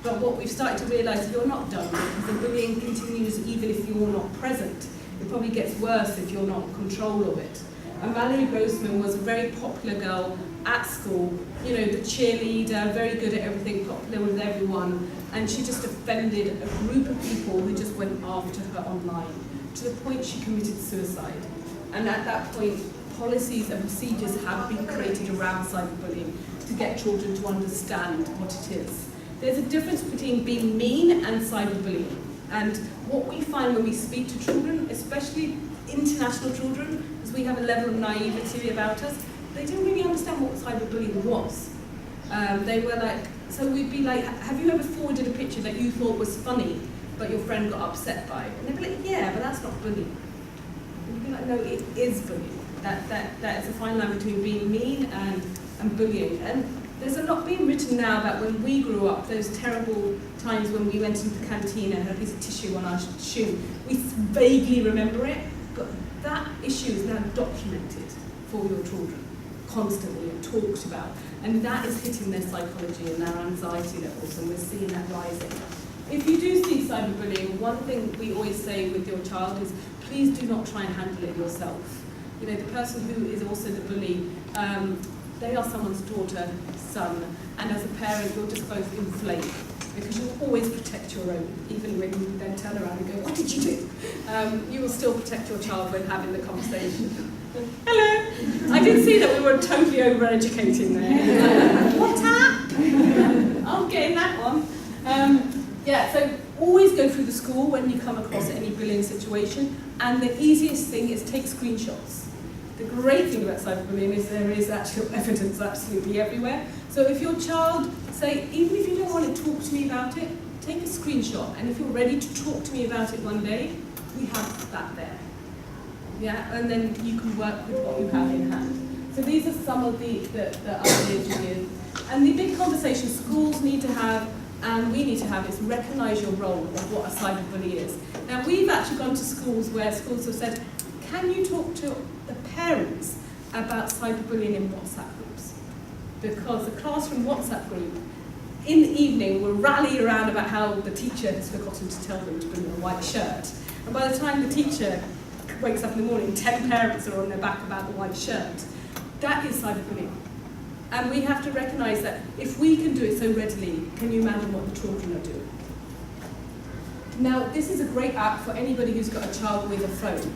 But what we've started to realise, you're not done, because the bullying continues even if you're not present. It probably gets worse if you're not in control of it. And Mallory Grossman was a very popular girl at school, you know, the cheerleader, very good at everything, popular with everyone, and she just offended a group of people who just went after her online, to the point she committed suicide. And at that point, policies and procedures have been created around cyberbullying to get children to understand what it is. There's a difference between being mean and cyberbullying. And what we find when we speak to children, especially international children, is we have a level of naivety about us. They didn't really understand what cyberbullying was. They were like, so we'd be like, have you ever forwarded a picture that you thought was funny, but your friend got upset by it? And they'd be like, yeah, but that's not bullying. And you'd be like, no, it is bullying. That is a fine line between being mean and bullying. And there's a lot being written now about when we grew up, those terrible times when we went into the canteen and had a piece of tissue on our shoe. We vaguely remember it, but that issue is now documented for your children, constantly and talked about. And that is hitting their psychology and their anxiety levels, and we're seeing that rising. If you do see cyberbullying, one thing we always say with your child is, please do not try and handle it yourself. You know, the person who is also the bully, they are someone's daughter, son, and as a parent, you'll just both inflate, because you'll always protect your own, even when you then turn around and go, what did you do? You will still protect your child when having the conversation. Hello! I did see that we were totally over-educating there. What's that? I'm getting that one. Yeah, so always go through the school when you come across any bullying situation, and the easiest thing is take screenshots. The great thing about cyberbullying is there is actual evidence absolutely everywhere. So if your child, say, even if you don't want to talk to me about it, take a screenshot, and if you're ready to talk to me about it one day, we have that there. Yeah, and then you can work with what you have in hand. So these are some of the ideas we give. And the big conversation schools need to have, and we need to have, is recognise your role of what a cyberbully is. Now we've actually gone to schools where schools have said, can you talk to the parents about cyberbullying in WhatsApp groups? Because the classroom WhatsApp group in the evening will rally around about how the teacher has forgotten to tell them to bring a white shirt. And by the time the teacher wakes up in the morning, 10 parents are on their back about the white shirt. That is cyberbullying. And we have to recognise that if we can do it so readily, can you imagine what the children are doing? Now, this is a great app for anybody who's got a child with a phone.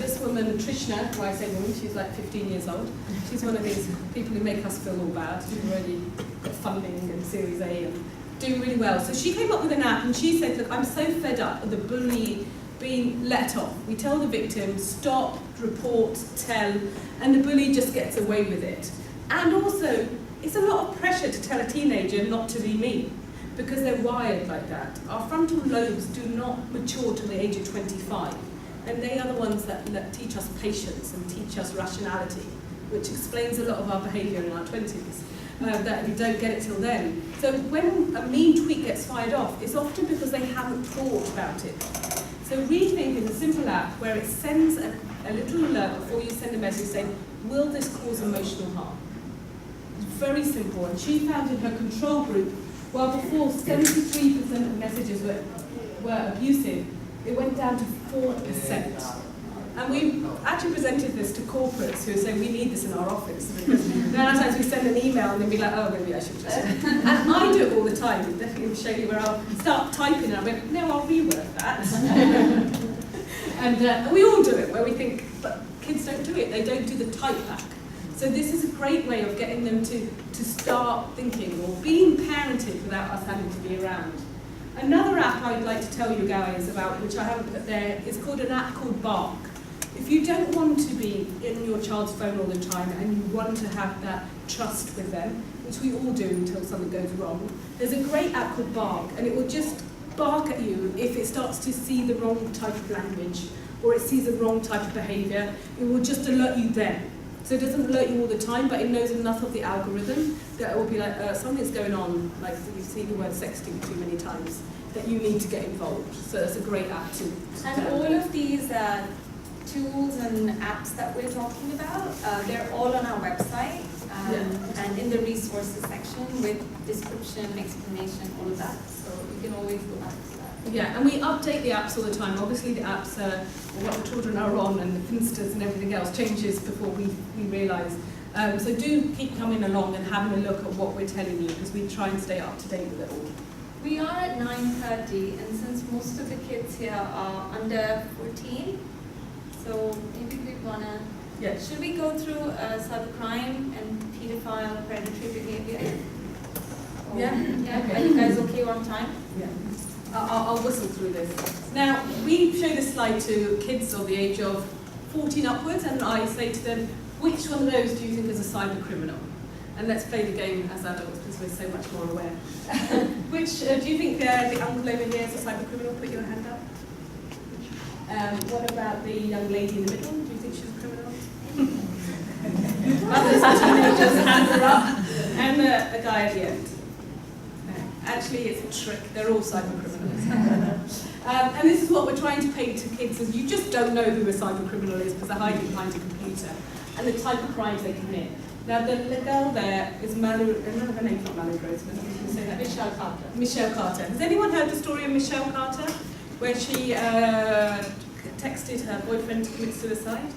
This woman, Trishna, who I say woman, she's like 15 years old. She's one of these people who make us feel all bad. She's already got funding and Series A and doing really well. So she came up with an app and she said, look, I'm so fed up of the bully being let off. We tell the victim, stop, report, tell, and the bully just gets away with it. And also, it's a lot of pressure to tell a teenager not to be mean, because they're wired like that. Our frontal lobes do not mature till the age of 25, and they are the ones that teach us patience and teach us rationality, which explains a lot of our behaviour in our 20s, that we don't get it till then. So when a mean tweet gets fired off, it's often because they haven't thought about it. So Rethink is a simple app where it sends a little alert before you send a message saying, will this cause emotional harm? It's very simple, and she found in her control group, while before 73% of messages were abusive, it went down to 4%. And we actually presented this to corporates who say we need this in our office, because now times we send an email and they'll be like, oh, maybe I should just. And I do it all the time, definitely with Shaylee, where I'll start typing and I'll go, no, I'll rework that. And we all do it, where we think, but kids don't do it, they don't do the type back. So this is a great way of getting them to start thinking or being parented without us having to be around. Another app I'd like to tell you guys about, which I haven't put there, is called an app called Bark. If you don't want to be in your child's phone all the time and you want to have that trust with them, which we all do until something goes wrong, there's a great app called Bark, and it will just bark at you if it starts to see the wrong type of language or it sees the wrong type of behaviour. It will just alert you then. So it doesn't alert you all the time, but it knows enough of the algorithm that it will be like, something's going on, like you see the word sexting too many times, that you need to get involved. So it's a great app too. And all of these tools and apps that we're talking about, they're all on our website and in the resources section with description, explanation, all of that. So you can always go back to that. Yeah, and we update the apps all the time. Obviously the apps, what the children are on and the Finstas and everything else changes before we realise. So do keep coming along and having a look at what we're telling you, because we try and stay up to date with it all. We are at 9:30, and since most of the kids here are under 14, so maybe we wanna. Yeah. Should we go through cybercrime and pedophile predatory behavior? Or, Yeah. Okay. Are you guys okay on time? Yeah. I'll whistle through this. Now, we show this slide to kids of the age of 14 upwards, and I say to them, which one of those do you think is a cyber criminal? And let's play the game as adults, because we're so much more aware. Which, do you think the uncle over here is a cyber criminal? Put your hand up. What about the young lady in the middle? Do you think she's a criminal? Others, the teenagers, hands are up. And the guy at the end. Actually, it's a trick. They're all cyber criminals. And this is what we're trying to paint to kids, is you just don't know who a cyber criminal is because they're hiding behind a computer and the type of crimes they commit. Now, the girl there is her name's not Mallory Gross, but I'm going to say that. Michelle Carter. Michelle Carter. Has anyone heard the story of Michelle Carter, where she texted her boyfriend to commit suicide?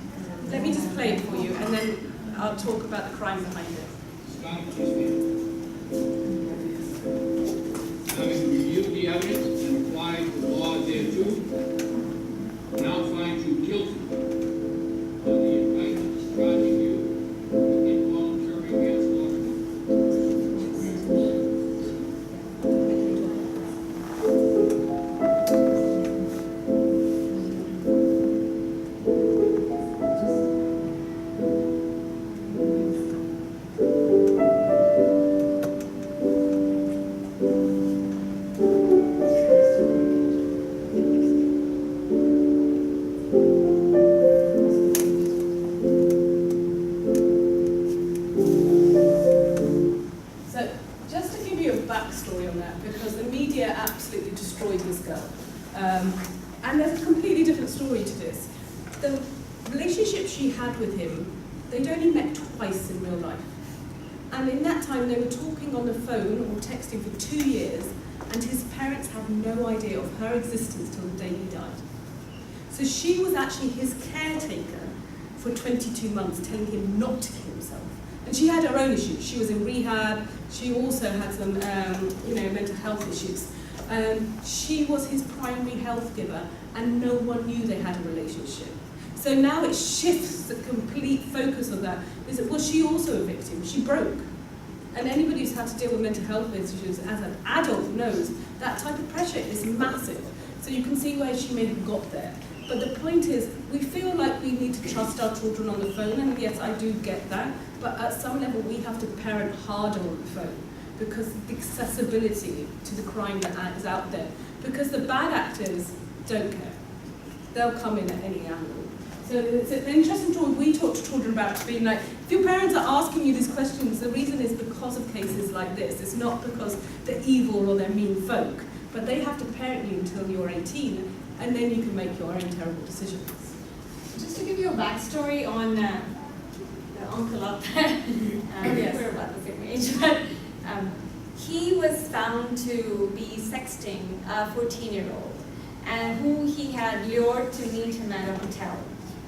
Let me just play it for you, and then I'll talk about the crime behind it. Having reviewed the evidence and applied the law thereto, now find you guilty of the indictment charging you with involuntary manslaughter. And there's a completely different story to this. The relationship she had with him, they'd only met twice in real life. And in that time, they were talking on the phone or texting for 2 years, and his parents have no idea of her existence till the day he died. So she was actually his caretaker for 22 months, telling him not to kill himself. And she had her own issues. She was in rehab. She also had some, mental health issues. She was his primary health giver, and no one knew they had a relationship. So now it shifts the complete focus of that. Is that, was she also a victim? She broke. And anybody who's had to deal with mental health issues as an adult knows that type of pressure is massive. So you can see where she may have got there. But the point is, we feel like we need to trust our children on the phone, and yes, I do get that, but at some level we have to parent harder on the phone because the accessibility to the crime that is out there. Because the bad actors don't care. They'll come in at any angle. So it's an interesting story. We talk to children about being like, if your parents are asking you these questions, the reason is because of cases like this. It's not because they're evil or they're mean folk, but they have to parent you until you're 18, and then you can make your own terrible decisions. Just to give you a backstory on the uncle up there, Yes. we're about the same age, but he was found to be sexting a 14-year-old, and who he had lured to meet him at a hotel.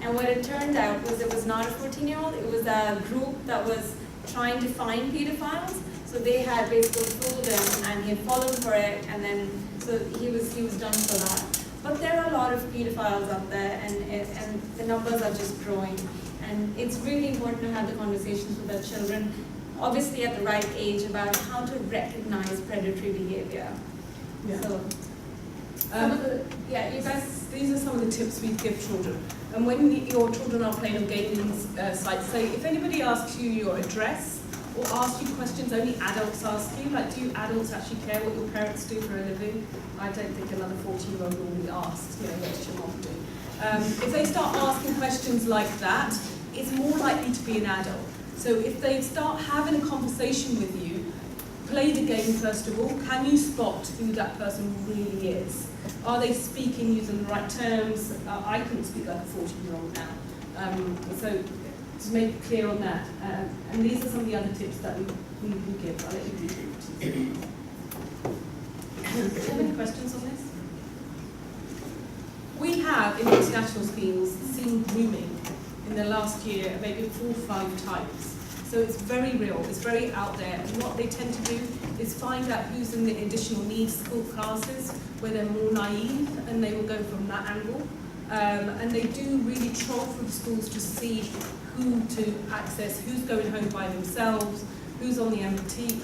And what it turned out was it was not a 14-year-old, it was a group that was trying to find pedophiles. So they had basically fooled him, and he had fallen for it, and then so he was done for that. But there are a lot of pedophiles out there, and the numbers are just growing. And it's really important to have the conversations with our children, obviously at the right age, about how to recognize predatory behavior. Yeah. So, you guys, these are some of the tips we give children. And when your children are playing on gaming sites, say if anybody asks you your address or asks you questions only adults ask you, like do you adults actually care what your parents do for a living? I don't think another 14-year-old will be asked, what does your mom do? If they start asking questions like that, it's more likely to be an adult. So if they start having a conversation with you, play the game first of all. Can you spot who that person really is? Are they speaking using the right terms? I couldn't speak like a 14-year-old now. So to make it clear on that. And these are some of the other tips that we give. I'll let you read it. Do you have any questions on this? We have in international schools seen grooming in the last year maybe 4 or 5 times. So it's very real, it's very out there. And what they tend to do is find out who's in the additional needs school classes where they're more naive, and they will go from that angle. And they do really troll through the schools to see who to access, who's going home by themselves, who's on the MRT,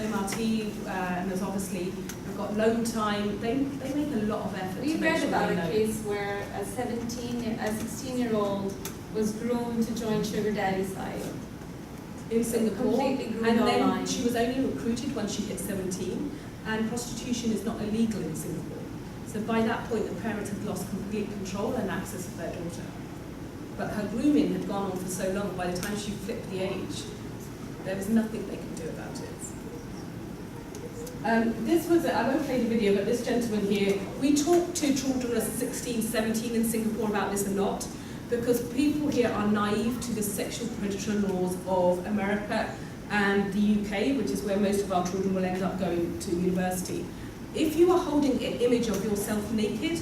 and there's obviously, they've got loan time. They make a lot of effort. We read about a case where a 16-year-old was groomed to join Sugar Daddy's side. In Singapore, Completely groomed and then online. she was only recruited once she hit 17, and prostitution is not illegal in Singapore. So by that point, the parents had lost complete control and access to their daughter. But her grooming had gone on for so long, by the time she flipped the age, there was nothing they could do about it. This was, I won't play the video, but this gentleman here, we talk to children of 16, 17 in Singapore about this a lot, because people here are naive to the sexual predator laws of America and the UK, which is where most of our children will end up going to university. If you are holding an image of yourself naked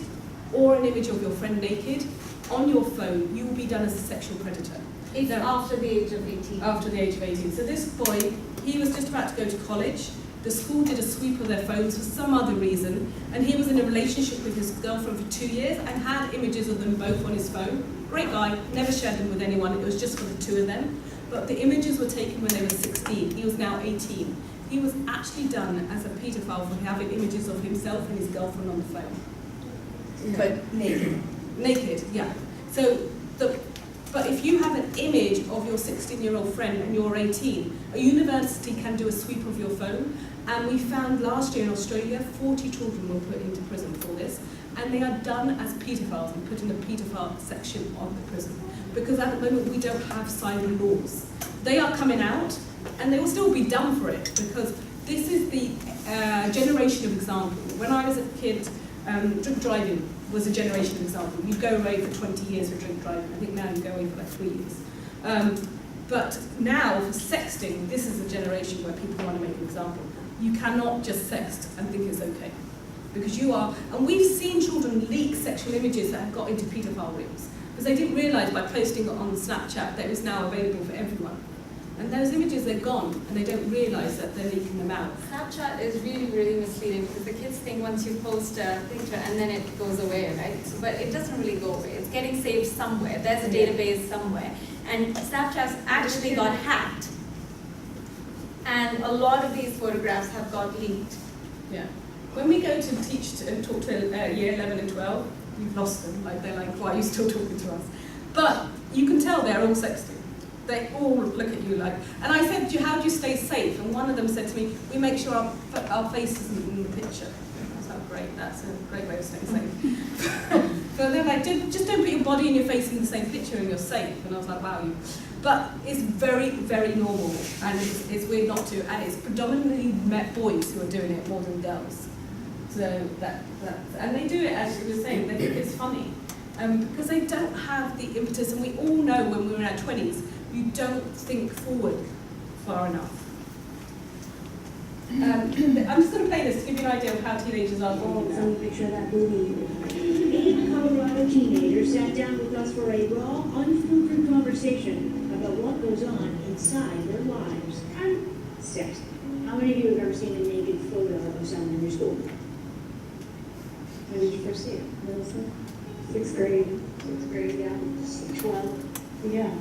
or an image of your friend naked on your phone, you will be done as a sexual predator. It's after the age of 18. After the age of 18. So this boy, he was just about to go to college. The school did a sweep of their phones for some other reason, and he was in a relationship with his girlfriend for 2 years and had images of them both on his phone. Great guy, never shared them with anyone, it was just for the 2 of them. But the images were taken when they were 16, he was now 18. He was actually done as a paedophile for having images of himself and his girlfriend on the phone. But naked. Naked, yeah. So, but if you have an image of your 16-year-old friend and you're 18, a university can do a sweep of your phone. And we found last year in Australia, 40 children were put into prison for this. And they are done as paedophiles and put in the paedophile section of the prison. Because at the moment we don't have cyber laws. They are coming out, and they will still be done for it, because this is the generation of example. When I was a kid, Drink driving was a generation example. You go away for 20 years for drink driving. I think now you go away for like 3 years. But now for sexting, this is a generation where people want to make an example. You cannot just sext and think it's okay. Because you are, and we've seen children leak sexual images that have got into paedophile rings. Because they didn't realise by posting it on Snapchat that it was now available for everyone. And those images, they're gone, and they don't realise that they're leaking them out. Snapchat is really, really misleading because the kids think once you post a picture and then it goes away, right? So, but it doesn't really go away. It's getting saved somewhere. There's a database somewhere. And Snapchat actually got hacked. And a lot of these photographs have got leaked. Yeah. When we go to teach and talk to year 11 and 12, we've lost them. Like they're like, why are you still talking to us? But you can tell they're all sexting. They all look at you like, and I said, how do you stay safe? And one of them said to me, we make sure our face isn't in the picture. That's not great. That's a great way of staying safe. So they're like, just don't put your body and your face in the same picture and you're safe. And I was like, wow, you. But it's very, very normal, and it's weird not to. And it's predominantly boys who are doing it more than girls. So and they do it, as you were saying, it's funny. Because they don't have the impetus, and we all know when we're in our 20s, you don't think forward far enough. I'm just going to play this to give you an idea of how teenagers are born now. Some picture of that movie. 8 Colorado teenagers sat down with us for a raw, unfiltered conversation about what goes on inside their lives. And sex. How many of you have ever seen a naked photo of someone in your school? When did you first see it? Middle school? 6th grade. 6th grade, yeah. 12. Yeah.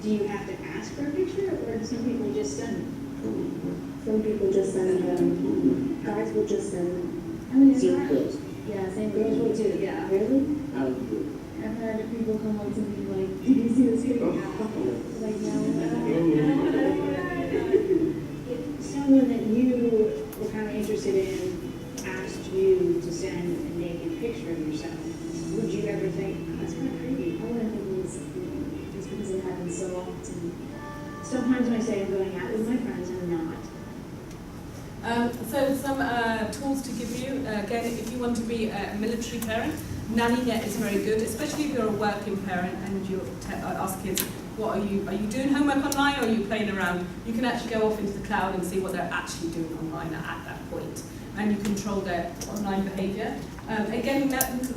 Do you have to ask for a picture, or do some people just send them? Some people just send them. Guys will just send them. I mean, same girls. Yeah, same girls will too. Yeah. Really? I've had people come up to me like, did you see this video? Like, no. If someone that you were kind of interested in asked you to send a naked picture of yourself, would you ever think, oh, that's kind of creepy? I wouldn't think it's just because it happens so often. Sometimes when I say I'm going out with my friends, I'm not. So some tools to give you. Again, if you want to be a military parent, NannyNet is very good, especially if you're a working parent and you ask kids, what are you doing homework online or are you playing around? You can actually go off into the cloud and see what they're actually doing online at that point. And you control their online behaviour. Again,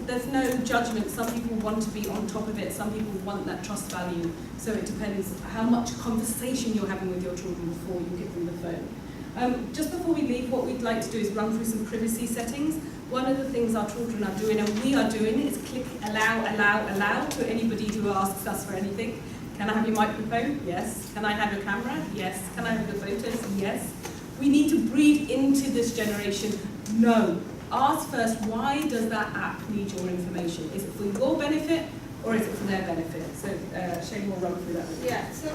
there's no judgment. Some people want to be on top of it. Some people want that trust value. So it depends how much conversation you're having with your children before you give them the phone. Just before we leave, what we'd like to do is run through some privacy settings. One of the things our children are doing, and we are doing, is click allow, allow, allow to anybody who asks us for anything. Can I have your microphone? Yes. Can I have your camera? Yes. Can I have your photos? Yes. We need to breathe into this generation. No. Ask first, why does that app need your information? Is it for your benefit or is it for their benefit? So Shane will run through that with you. Yeah, so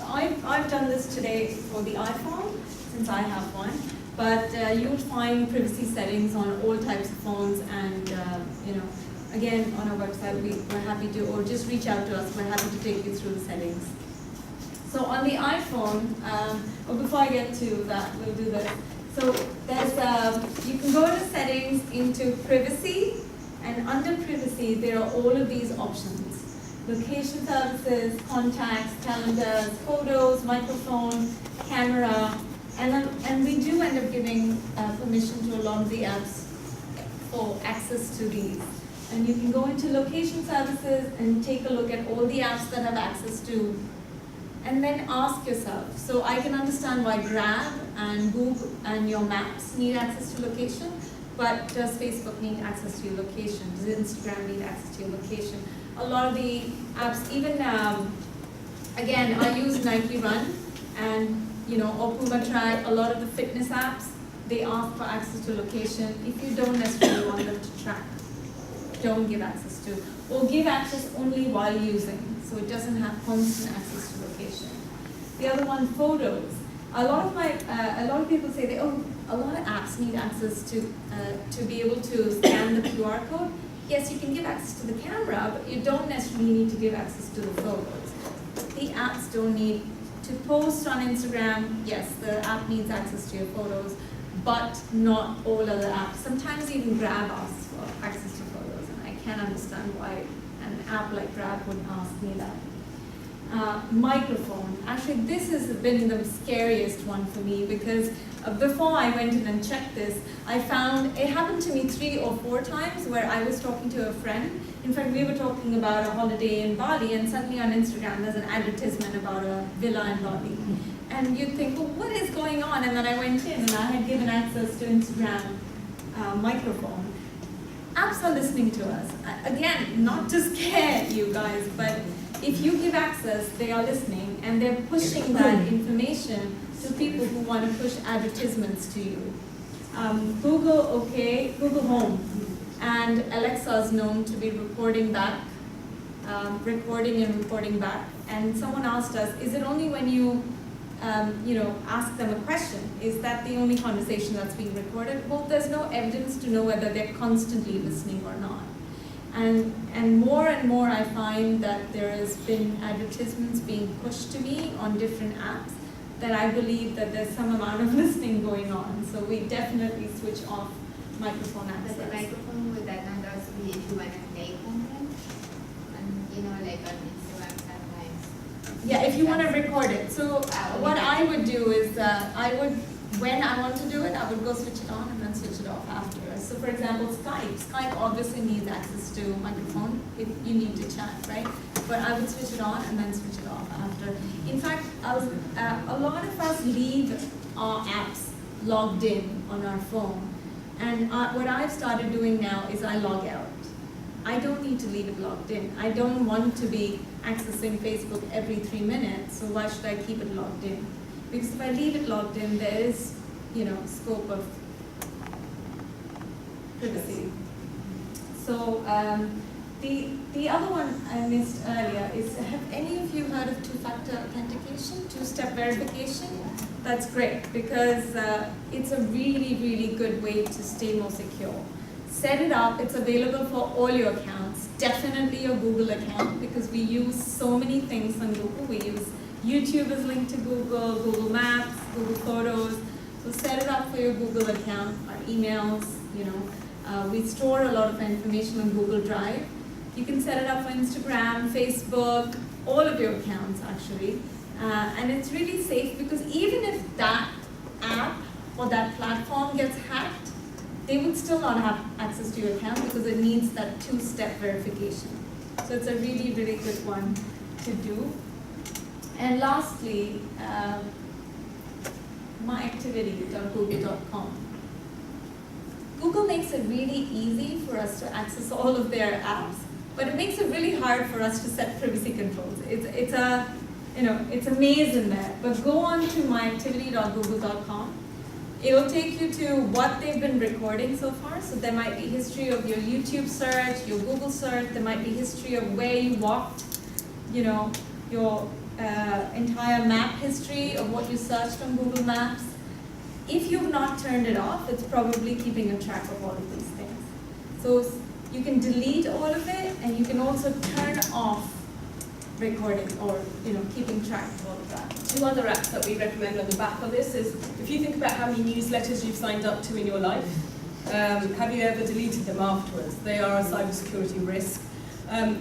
I've done this today for the iPhone, since I have one. But you'll find privacy settings on all types of phones, and again, on our website, we're happy to, or just reach out to us, we're happy to take you through the settings. So on the iPhone, before I get to that, we'll do this. So there's, you can go to settings, into privacy, and under privacy, there are all of these options. Location services, contacts, calendars, photos, microphone, camera, and we do end up giving permission to a lot of the apps for access to these. And you can go into location services and take a look at all the apps that have access to, and then ask yourself, so I can understand why Grab and Google and your maps need access to location, but does Facebook need access to your location? Does Instagram need access to your location? A lot of the apps, even again, I use Nike Run and or Puma Track, a lot of the fitness apps, they ask for access to location. If you don't necessarily want them to track, don't give access to, or give access only while using, so it doesn't have constant access to location. The other one, photos. A lot of people say a lot of apps need access to be able to scan the QR code. Yes, you can give access to the camera, but you don't necessarily need to give access to the photos. The apps don't need to post on Instagram. Yes, the app needs access to your photos, but not all other apps. Sometimes even Grab asks for access to photos, and I can't understand why an app like Grab wouldn't ask me that. Microphone. Actually, this has been the scariest one for me because before I went in and checked this, I found it happened to me 3 or 4 times where I was talking to a friend. In fact, we were talking about a holiday in Bali, and suddenly on Instagram there's an advertisement about a villa in Bali. And you'd think, well, what is going on? And then I went in and I had given access to Instagram microphone. Apps are listening to us. Again, not to scare you guys, but if you give access, they are listening, and they're pushing that information to people who want to push advertisements to you. Google Home, and Alexa is known to be recording back, reporting back. And someone asked us, is it only when you ask them a question? Is that the only conversation that's being recorded? Well, there's no evidence to know whether they're constantly listening or not. And more I find that there has been advertisements being pushed to me on different apps that I believe that there's some amount of listening going on. So we definitely switch off microphone access. But the microphone, would that not also be if you want to play content? And like on Instagram sometimes. Yeah, if you want to record it. So what I would do is when I want to do it, I would go switch it on and then switch it off after. So for example, Skype obviously needs access to microphone if you need to chat, right? But I would switch it on and then switch it off after. In fact, a lot of us leave our apps logged in on our phone. And what I've started doing now is I log out. I don't need to leave it logged in. I don't want to be accessing Facebook every 3 minutes, so why should I keep it logged in? Because if I leave it logged in, there is, scope of privacy. So the other one I missed earlier is, have any of you heard of two-factor authentication, two-step verification? That's great because it's a really, really good way to stay more secure. Set it up, it's available for all your accounts, definitely your Google account because we use so many things on Google. We use YouTube is linked to Google, Google Maps, Google Photos. So set it up for your Google account, our emails, we store a lot of information on Google Drive. You can set it up for Instagram, Facebook, all of your accounts actually. And it's really safe because even if that app or that platform gets hacked, they would still not have access to your account because it needs that two-step verification. So it's a really, really good one to do. And lastly, myactivity.google.com. Google makes it really easy for us to access all of their apps, but it makes it really hard for us to set privacy controls. It's a maze in there. But go on to myactivity.google.com. It'll take you to what they've been recording so far. So there might be history of your YouTube search, your Google search. There might be history of where you walked, your entire map history of what you searched on Google Maps. If you've not turned it off, it's probably keeping a track of all of these things. So you can delete all of it, and you can also turn off recording or keeping track of all of that. 2 other apps that we recommend on the back of this is, if you think about how many newsletters you've signed up to in your life, have you ever deleted them afterwards? They are a cybersecurity risk.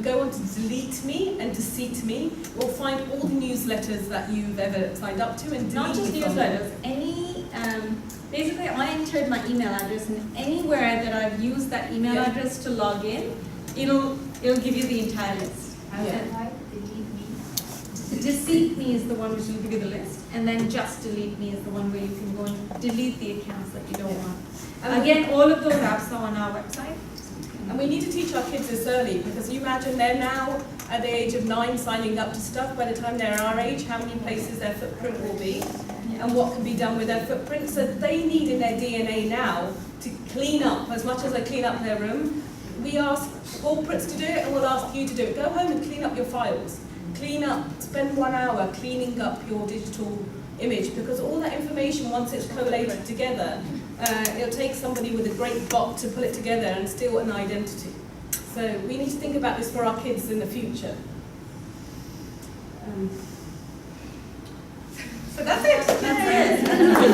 Go on to Delete Me and Deceit Me. You'll find all the newsletters that you've ever signed up to and delete Not just newsletters, basically I entered my email address, and anywhere that I've used that email address to log in, it'll give you the entire list. Deceit Me is the one which will give you the list, and then Just Delete Me is the one where you can go and delete the accounts that you don't want. Again, all of those apps are on our website. And we need to teach our kids this early, because you imagine they're now at the age of 9 signing up to stuff. By the time they're our age, how many places their footprint will be and what can be done with their footprint. So they need in their DNA now to clean up as much as they clean up their room. We ask corporates to do it, and we'll ask you to do it. Go home and clean up your files. Clean up, spend 1 hour cleaning up your digital image, because all that information, once it's collated together, it'll take somebody with a great bot to pull it together and steal an identity. So we need to think about this for our kids in the future. So that's it. That's it.